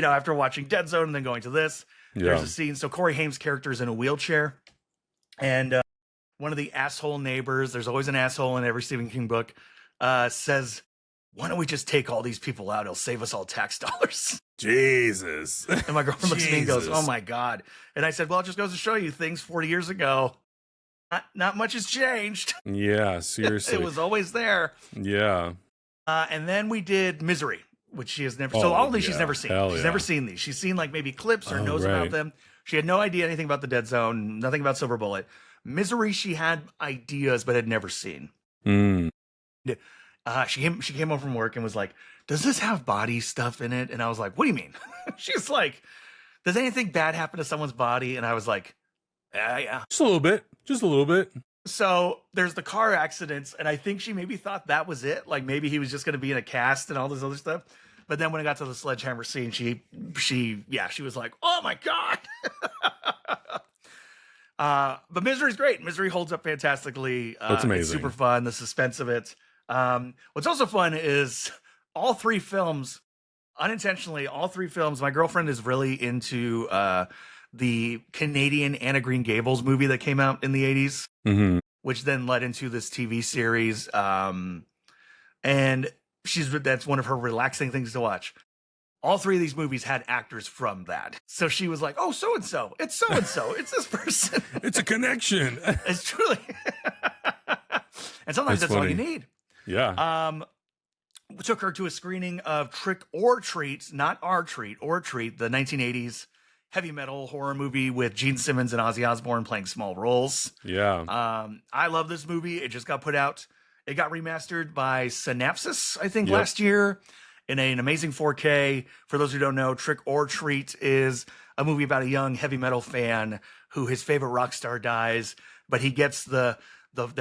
after watching Dead Zone and then going to this, there's a scene. So Corey Haim's character is in a wheelchair, and one of the asshole neighbors, there's always an asshole in every Stephen King book, says, why don't we just take all these people out? It'll save us all tax dollars. Jesus. And my girlfriend looks at me and goes, oh my God. And I said, well, it just goes to show you things 40 years ago. Not much has changed. Yeah, seriously. It was always there. Yeah. And then we did Misery, which she has never. So all of these she's never seen. She's never seen these. She's seen like maybe clips or knows about them. She had no idea anything about the Dead Zone, nothing about Silver Bullet. Misery, she had ideas but had never seen. She came home from work and was like, does this have body stuff in it? And I was like, what do you mean? She's like, does anything bad happen to someone's body? And I was like, yeah. Just a little bit. Just a little bit. So there's the car accidents, and I think she maybe thought that was it. Like maybe he was just going to be in a cast and all this other stuff. But then when it got to the sledgehammer scene, she was like, oh my God. But Misery's great. Misery holds up fantastically. That's amazing. It's super fun. The suspense of it. What's also fun is all three films, unintentionally, my girlfriend is really into the Canadian Anna Green Gables movie that came out in the 80s, which then led into this TV series. And that's one of her relaxing things to watch. All three of these movies had actors from that. So she was like, oh, so-and-so. It's so-and-so. It's this person. It's a connection. It's truly. And sometimes that's all you need. Yeah. We took her to a screening of Trick or Treat, not Our Treat, or Treat, the 1980s heavy metal horror movie with Gene Simmons and Ozzy Osbourne playing small roles. Yeah. I love this movie. It just got put out. It got remastered by Synapsis, I think, last year in an amazing 4K. For those who don't know, Trick or Treat is a movie about a young heavy metal fan who his favorite rock star dies, but he gets their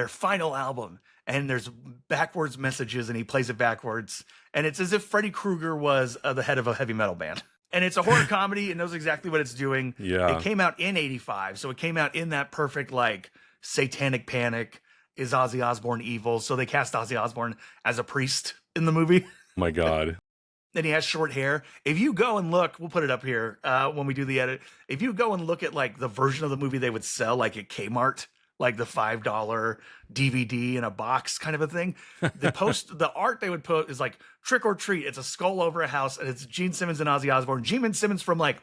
final album, and there's backwards messages, and he plays it backwards. And it's as if Freddy Krueger was the head of a heavy metal band. And it's a horror comedy. It knows exactly what it's doing. Yeah. It came out in 85, so it came out in that perfect, like, satanic panic. Is Ozzy Osbourne evil? So they cast Ozzy Osbourne as a priest in the movie. Oh my God. And he has short hair. If you go and look, we'll put it up here when we do the edit. If you go and look at like the version of the movie they would sell like at Kmart, like the $5 DVD in a box kind of a thing. The art they would put is like Trick or Treat. It's a skull over a house, and it's Gene Simmons and Ozzy Osbourne. Gene Simmons from like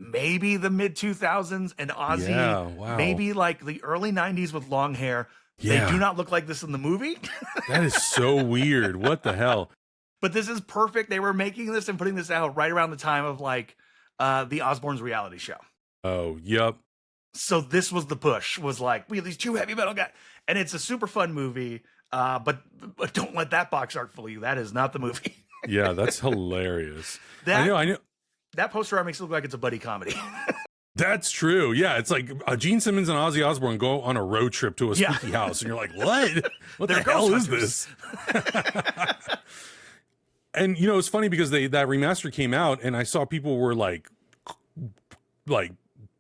maybe the mid 2000s, and Ozzy maybe like the early 90s with long hair. Yeah. They do not look like this in the movie. That is so weird. What the hell? But this is perfect. They were making this and putting this out right around the time of like the Osbournes reality show. Oh, yep. So this was the push, was like, we have these two heavy metal guys. And it's a super fun movie, but don't let that box art fool you. That is not the movie. Yeah, that's hilarious. I know. That poster art makes it look like it's a buddy comedy. That's true. Yeah, it's like Gene Simmons and Ozzy Osbourne go on a road trip to a spooky house, and you're like, what? What the hell is this? And, you know, it's funny because that remaster came out, and I saw people were like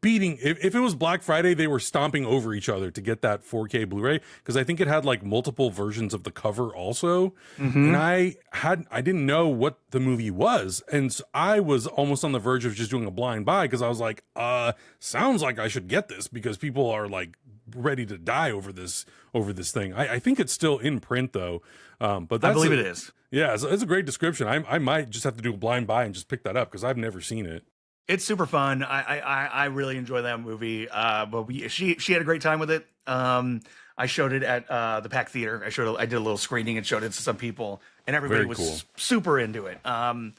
beating, if it was Black Friday, they were stomping over each other to get that 4K Blu-ray, because I think it had like multiple versions of the cover also. And I didn't know what the movie was, and so I was almost on the verge of just doing a blind buy, because I was like, sounds like I should get this, because people are like ready to die over this thing. I think it's still in print though, but I believe it is. Yeah, it's a great description. I might just have to do a blind buy and just pick that up, because I've never seen it. It's super fun. I really enjoy that movie. But she had a great time with it. I showed it at the Pack Theater. I did a little screening and showed it to some people, and everybody was super into it. And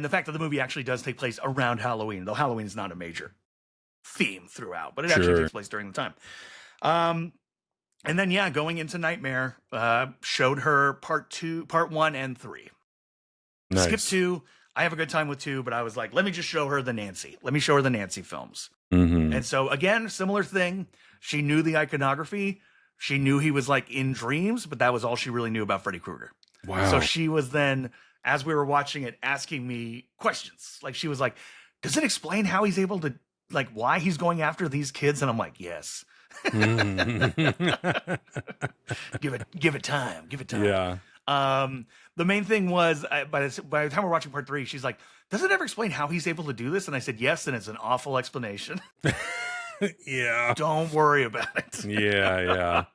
the fact that the movie actually does take place around Halloween, though Halloween is not a major theme throughout, but it actually takes place during the time. And then going into Nightmare, showed her part 1 and 3. Nice. Skip 2. I have a good time with 2, but I was like, let me just show her the Nancy. Let me show her the Nancy films. And so again, similar thing. She knew the iconography. She knew he was like in dreams, but that was all she really knew about Freddy Krueger. Wow. So she was then, as we were watching it, asking me questions. Like she was like, does it explain how he's able to, like why he's going after these kids? And I'm like, yes. Give it time. Yeah. The main thing was, by the time we're watching part 3, she's like, does it ever explain how he's able to do this? And I said, yes, and it's an awful explanation. Yeah. Don't worry about it. Yeah.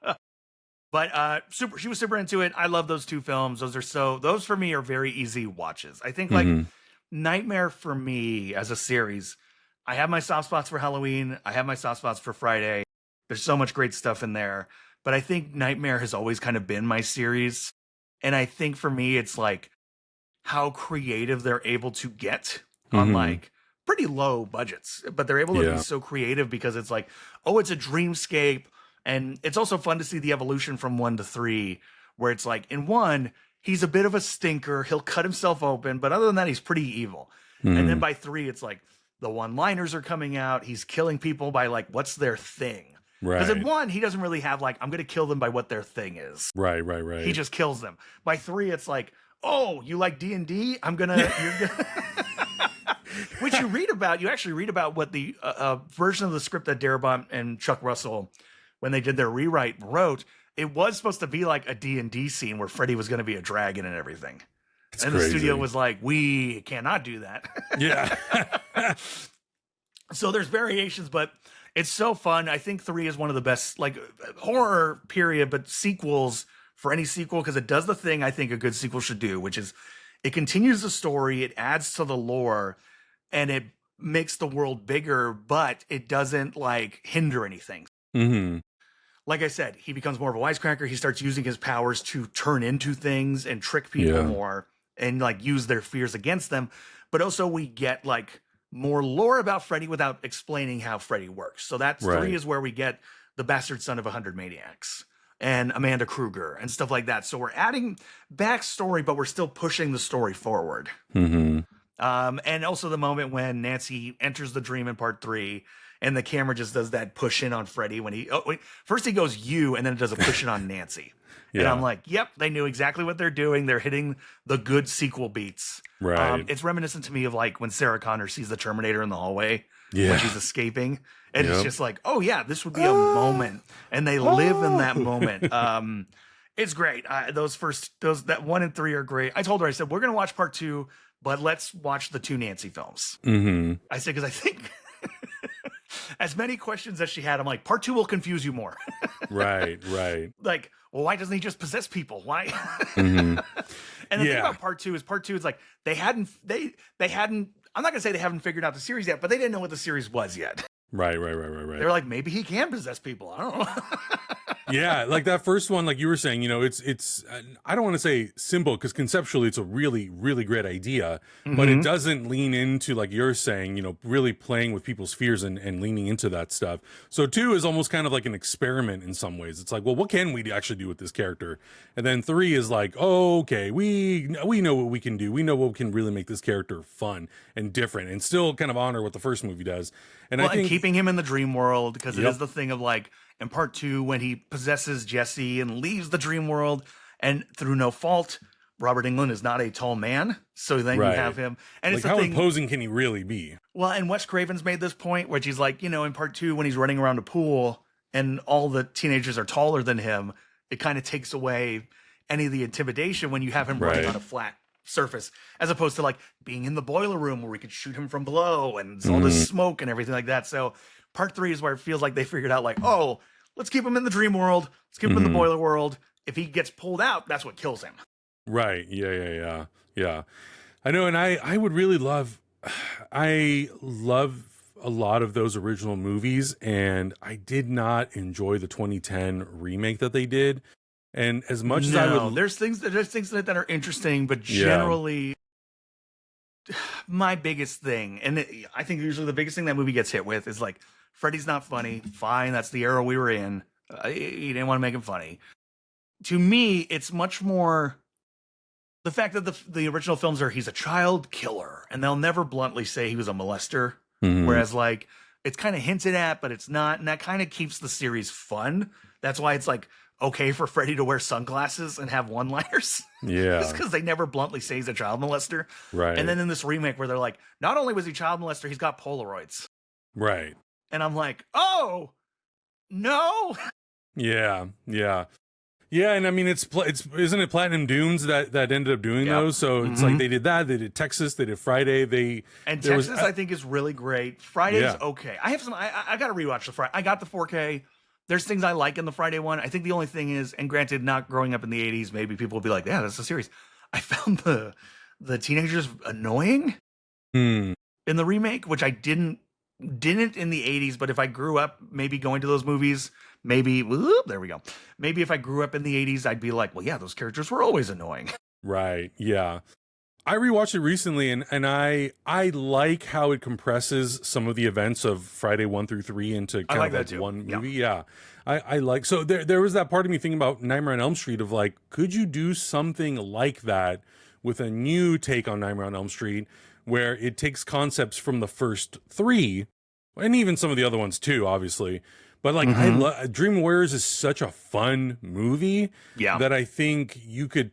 But she was super into it. I love those two films. Those for me are very easy watches. I think like Mhm. Nightmare for me as a series, I have my soft spots for Halloween. I have my soft spots for Friday. There's so much great stuff in there. But I think Nightmare has always kind of been my series. And I think for me, it's like how creative they're able to get on Mhm. like pretty low budgets, but they're able to be Yeah. so creative because it's like, oh, it's a dreamscape. And it's also fun to see the evolution from 1 to 3, where it's like in 1, he's a bit of a stinker. He'll cut himself open, but other than that, he's pretty evil. And then Mhm. by 3, it's like the one-liners are coming out. He's killing people by like, what's their thing? Because in Right. 1, he doesn't really have like, I'm going to kill them by what their thing is. Right. He just kills them. By 3, it's like, oh, you like D&D? You're gonna which you actually read about what the version of the script that Darabont and Chuck Russell, when they did their rewrite, wrote. It was supposed to be like a D&D scene where Freddy was going to be a dragon and everything. It's And crazy. the studio was like, we cannot do that. Yeah. So there's variations, but it's so fun. I think 3 is one of the best, like, horror period, but sequels for any sequel, because it does the thing I think a good sequel should do, which is it continues the story, it adds to the lore, and it makes the world bigger, but it doesn't like hinder anything. Mhm. Like I said, he becomes more of a wisecracker. He starts using his powers to turn into things and trick people Yeah. more and like use their fears against them. But also we get like more lore about Freddy without explaining how Freddy works. So that's Right. 3 is where we get the bastard son of 100 maniacs and Amanda Kruger and stuff like that. So we're adding backstory, but we're still pushing the story forward. Mhm. And also the moment when Nancy enters the dream in part 3 and the camera just does that push in on Freddy when first he goes you and then it does a push in on Nancy. And Yeah. I'm like, yep, they knew exactly what they're doing. They're hitting the good sequel beats. Right. It's reminiscent to me of like when Sarah Connor sees the Terminator in the hallway when Yeah. she's escaping. And it's Yep. just like, oh yeah, this would be a moment. And they live in that moment. It's great. That 1 and 3 are great. I told her, I said, we're going to watch part 2, but let's watch the 2 Nancy films. Mhm. I said, because I think as many questions as she had, I'm like, part 2 will confuse you more. Right. Like, well, why doesn't he just possess people? Why? Mhm. And the thing Yeah. about part 2 is like they hadn't I'm not gonna say they haven't figured out the series yet, but they didn't know what the series was yet. Right. They're like, maybe he can possess people. I don't know. Yeah, like that first one, like you were saying, it's I don't want to say simple because conceptually it's a really great idea, but it doesn't lean into, like you're saying, really playing with people's fears and leaning into that stuff. So 2 is almost kind of like an experiment in some ways. It's like, well, what can we actually do with this character? And then 3 is like, oh, okay, we know what we can do. We know what can really make this character fun and different and still kind of honor what the first movie does. And Well, I think and keeping him in the dream world, because it Yep. is the thing of like in part 2 when he possesses Jesse and leaves the dream world, and through no fault, Robert Englund is not a tall man, so then Right. you have him, and like it's the how thing. imposing can he really be? Well, and Wes Craven's made this point, which he's like, in part 2 when he's running around a pool and all the teenagers are taller than him, it kind of takes away any of the intimidation when you have him running Right. on a flat surface, as opposed to like being in the boiler room where we could shoot him from below and all this smoke and everything like that. So part 3 is where it feels like they figured out like, oh, let's keep him in the dream world. Let's keep him in the boiler world. If he gets pulled out, that's what kills him. Right. Yeah. I know. And I would really I love a lot of those original movies, and I did not enjoy the 2010 remake that they did. And as much as I would, there's things that are interesting, but Yeah. generally my biggest thing, and I think usually the biggest thing that movie gets hit with is like, Freddy's not funny. Fine, that's the era we were in. He didn't want to make him funny. To me, it's much more the fact that the original films are he's a child killer, and they'll never bluntly say he was a molester. Mhm. Whereas like it's kind of hinted at, but it's not, and that kind of keeps the series fun. That's why it's like okay for Freddy to wear sunglasses and have one-liners. Yeah. Just because they never bluntly say he's a child molester. Right. And then in this remake where they're like, not only was he a child molester, he's got Polaroids. Right. And I'm like, oh, no. Yeah. Yeah, and I mean it's isn't it Platinum Dunes that ended up doing those? So it's like they did that, they did Texas, they did Friday, Texas I think is really great. Friday's okay. I have some I got to rewatch the Friday. I got the 4K. There's things I like in the Friday one. I think the only thing is, and granted, not growing up in the 80s, maybe people will be like, yeah, that's a series. I found the teenagers annoying in the remake, which I didn't in the 80s, but if I grew up maybe going to those movies, maybe there we go. Maybe if I grew up in the 80s, I'd be like, well, yeah, those characters were always annoying. Right. Yeah. I rewatched it recently and I like how it compresses some of the events of Friday 1 through 3 into kind of like one movie. Yeah. I like, so there was that part of me thinking about Nightmare on Elm Street of like, could you do something like that with a new take on Nightmare on Elm Street where it takes concepts from the first 3 and even some of the other ones too, obviously. But like, Dream Warriors is such a fun movie that I think you could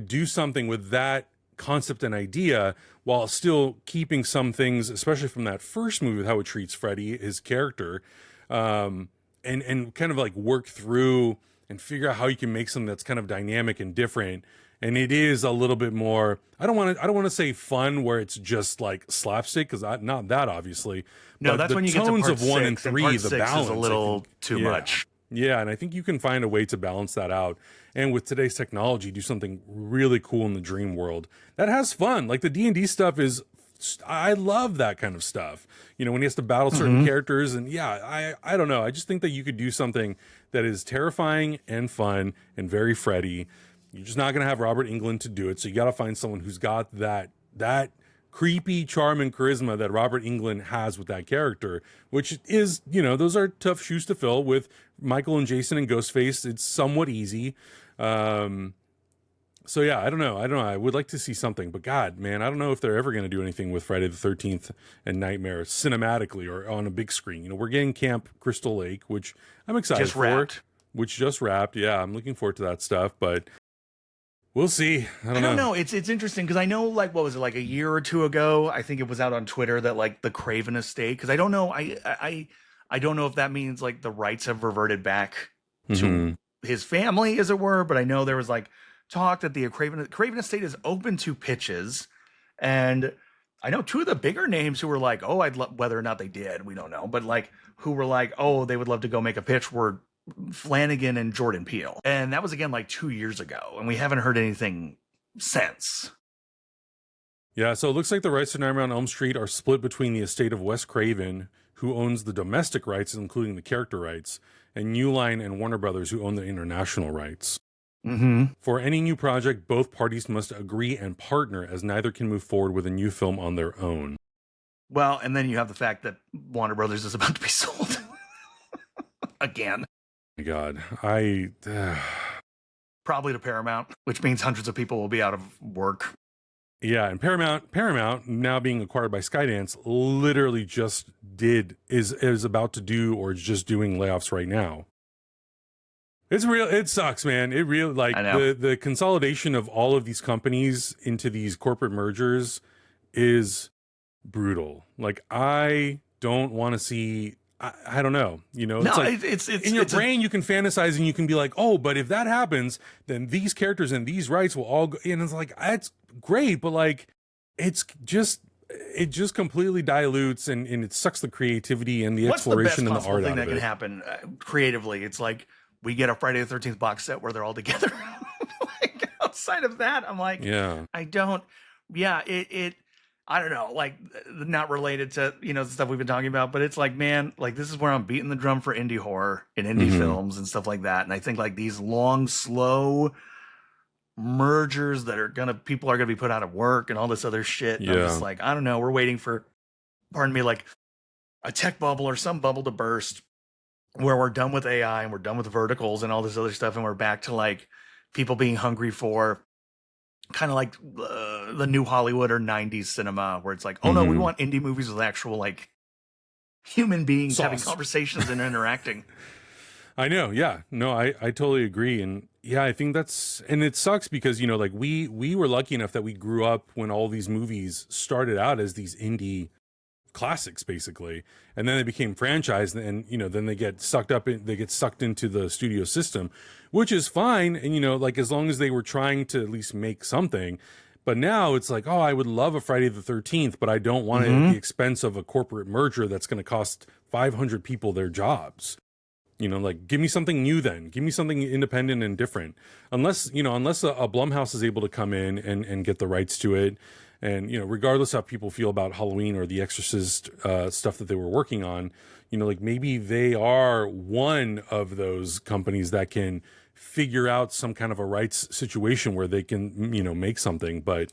do something with that concept and idea while still keeping some things, especially from that first movie, with how it treats Freddy, his character, and kind of like work through and figure out how you can make something that's kind of dynamic and different. And it is a little bit more, I don't want to say fun where it's just like slapstick, because not that obviously. No, but that's the when you get to tones part of 1 and 3, the balance is a little too much. Yeah, and I think you can find a way to balance that out. And with today's technology, do something really cool in the dream world that has fun. Like the D&D stuff is, I love that kind of stuff. You know, when he has to battle certain characters, and I don't know. I just think that you could do something that is terrifying and fun and very Freddy. You're just not going to have Robert Englund to do it. So you got to find someone who's got that creepy charm and charisma that Robert Englund has with that character, which is, you know, those are tough shoes to fill. With Michael and Jason and Ghostface, it's somewhat easy. So yeah, I don't know. I would like to see something, but God, man, I don't know if they're ever going to do anything with Friday the 13th and Nightmare cinematically or on a big screen. You know, we're getting Camp Crystal Lake, which I'm excited for. Which just wrapped. Yeah, I'm looking forward to that stuff, but we'll see. I don't know. It's interesting because I know, like, what was it, like a year or two ago? I think it was out on Twitter that like the Craven estate, because I don't know. I don't know if that means like the rights have reverted back to his family, as it were. But I know there was like talk that the Craven estate is open to pitches, and I know 2 of the bigger names who were like, "Oh, I'd love," whether or not they did, we don't know, but like who were like, "Oh, they would love to go make a pitch," were Flanagan and Jordan Peele. And that was again like 2 years ago, and we haven't heard anything since. Yeah, so it looks like the rights to Nightmare on Elm Street are split between the estate of Wes Craven, who owns the domestic rights, including the character rights, and New Line and Warner Brothers, who own the international rights. For any new project, both parties must agree and partner, as neither can move forward with a new film on their own. Well, and then you have the fact that Warner Brothers is about to be sold again. My God, probably to Paramount, which means hundreds of people will be out of work. Yeah, and Paramount now being acquired by Skydance literally just is about to do or is just doing layoffs right now. It's real. It sucks, man. It really, like, the consolidation of all of these companies into these corporate mergers is brutal. Like, I don't want to see. I don't know. You know, it's like it's in your brain. You can fantasize and you can be like, oh, but if that happens, then these characters and these rights will all go. And it's like, that's great, but like, it just completely dilutes and it sucks the creativity and the exploration and the art out of it. What's the best possible thing that can happen creatively? It's like, we get a Friday the 13th box set where they're all together. Like, outside of that, I'm like, I don't know, like, not related to, you know, the stuff we've been talking about, but it's like, man, like, this is where I'm beating the drum for indie horror and indie films and stuff like that. And I think like these long, slow mergers that people are gonna be put out of work and all this other shit. I'm just like, I don't know, we're waiting for, pardon me, like a tech bubble or some bubble to burst where we're done with AI and we're done with verticals and all this other stuff, and we're back to like people being hungry for kind of like the new Hollywood or 90s cinema, where it's like, oh no, we want indie movies with actual like human beings having conversations and interacting. I know. Yeah, no, I totally agree. And yeah, I think and it sucks because, you know, like we were lucky enough that we grew up when all these movies started out as these indie classics basically, and then they became franchised, and you know, then they get sucked into the studio system, which is fine, and you know, like as long as they were trying to at least make something. But now it's like, oh, I would love a Friday the 13th, but I don't want it at the expense of a corporate merger that's going to cost 500 people their jobs. You know, like, give me something new then. Give me something independent and different. Unless a Blumhouse is able to come in and get the rights to it. And, you know, regardless how people feel about Halloween or the Exorcist stuff that they were working on, you know, like maybe they are one of those companies that can figure out some kind of a rights situation where they can, you know, make something. But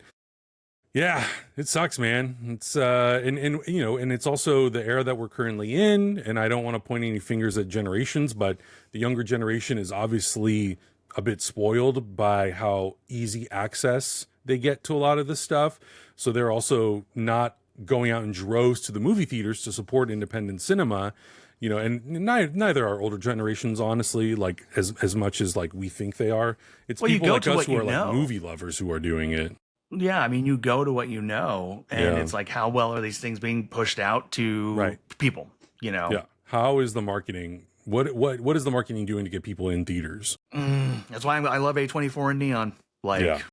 yeah, it sucks, man. It's and you know, and it's also the era that we're currently in, and I don't want to point any fingers at generations, but the younger generation is obviously a bit spoiled by how easy access they get to a lot of this stuff. So they're also not going out in droves to the movie theaters to support independent cinema, you know, and neither are older generations, honestly, like as much as like we think they are. It's people like us who are like movie lovers who are doing it. Yeah, I mean, you go to what you know, and it's like, how well are these things being pushed out to people, you know? Yeah. How is the marketing? What is the marketing doing to get people in theaters? That's why I love A24 and Neon. Like,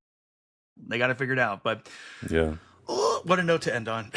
they got it figured out. But yeah, what a note to end on.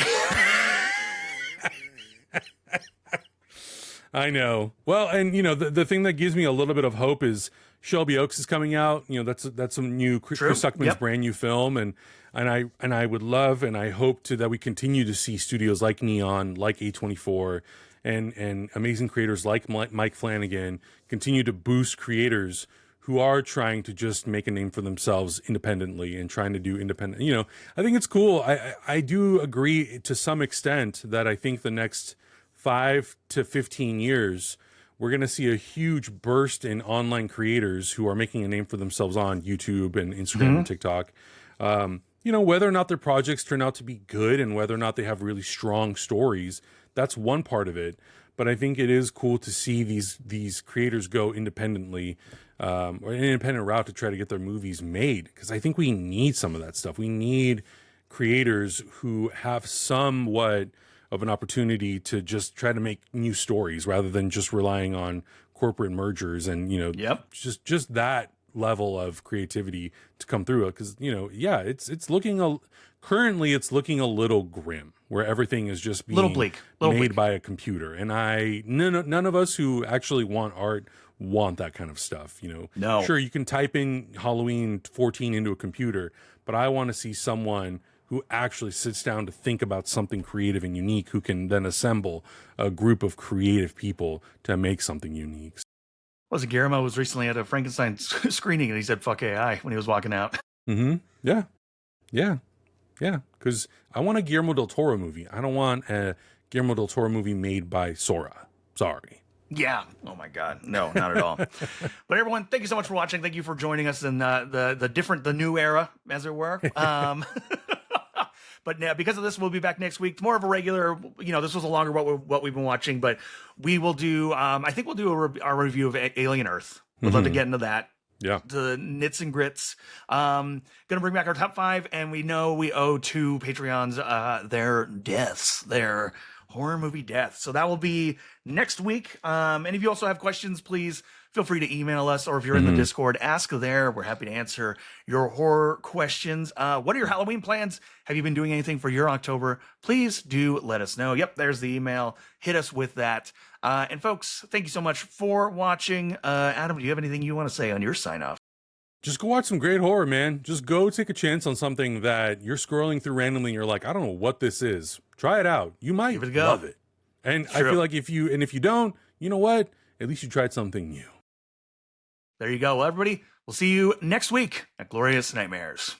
I know. Well, and you know, the thing that gives me a little bit of hope is Shelby Oaks is coming out. You know, that's some new Chris Suckman's brand new film, and I would love and I hope that we continue to see studios like Neon, like A24, and amazing creators like Mike Flanagan continue to boost creators who are trying to just make a name for themselves independently and trying to do independent. You know, I think it's cool. I do agree to some extent that I think the next 5 to 15 years, we're going to see a huge burst in online creators who are making a name for themselves on YouTube and Instagram and TikTok. You know, whether or not their projects turn out to be good and whether or not they have really strong stories, that's one part of it. But I think it is cool to see these creators go independently, or an independent route to try to get their movies made. Because I think we need some of that stuff. We need creators who have somewhat of an opportunity to just try to make new stories rather than just relying on corporate mergers and, you know, just that level of creativity to come through. Because, you know, it's looking currently it's looking a little grim, where everything is just being made by a computer. And none of us who actually want art want that kind of stuff. You know, no. Sure, you can type in Halloween 14 into a computer, but I want to see someone who actually sits down to think about something creative and unique, who can then assemble a group of creative people to make something unique. Was it Guillermo was recently at a Frankenstein screening and he said, "Fuck AI" when he was walking out. Yeah. Because I want a Guillermo del Toro movie. I don't want a Guillermo del Toro movie made by Sora. Sorry. Yeah. Oh my God. No, not at all. But everyone, thank you so much for watching. Thank you for joining us in the new era, as it were. But now, because of this, we'll be back next week. More of a regular, you know, this was a longer what we've been watching, but we will do, I think we'll do our review of Alien Earth. We'd love to get into that. Yeah. The nits and grits. Gonna bring back our top 5, and we know we owe 2 Patreons their deaths, their horror movie deaths. So that will be next week. And if you also have questions, please feel free to email us, or if you're in the Discord, ask there. We're happy to answer your horror questions. What are your Halloween plans? Have you been doing anything for your October? Please do let us know. Yep, there's the email. Hit us with that. And folks, thank you so much for watching. Adam, do you have anything you want to say on your sign off? Just go watch some great horror, man. Just go take a chance on something that you're scrolling through randomly and you're like, I don't know what this is. Try it out. You might love it. And I feel like if you don't, you know what? At least you tried something new. There you go. Well, everybody, we'll see you next week at Glorious Nightmares.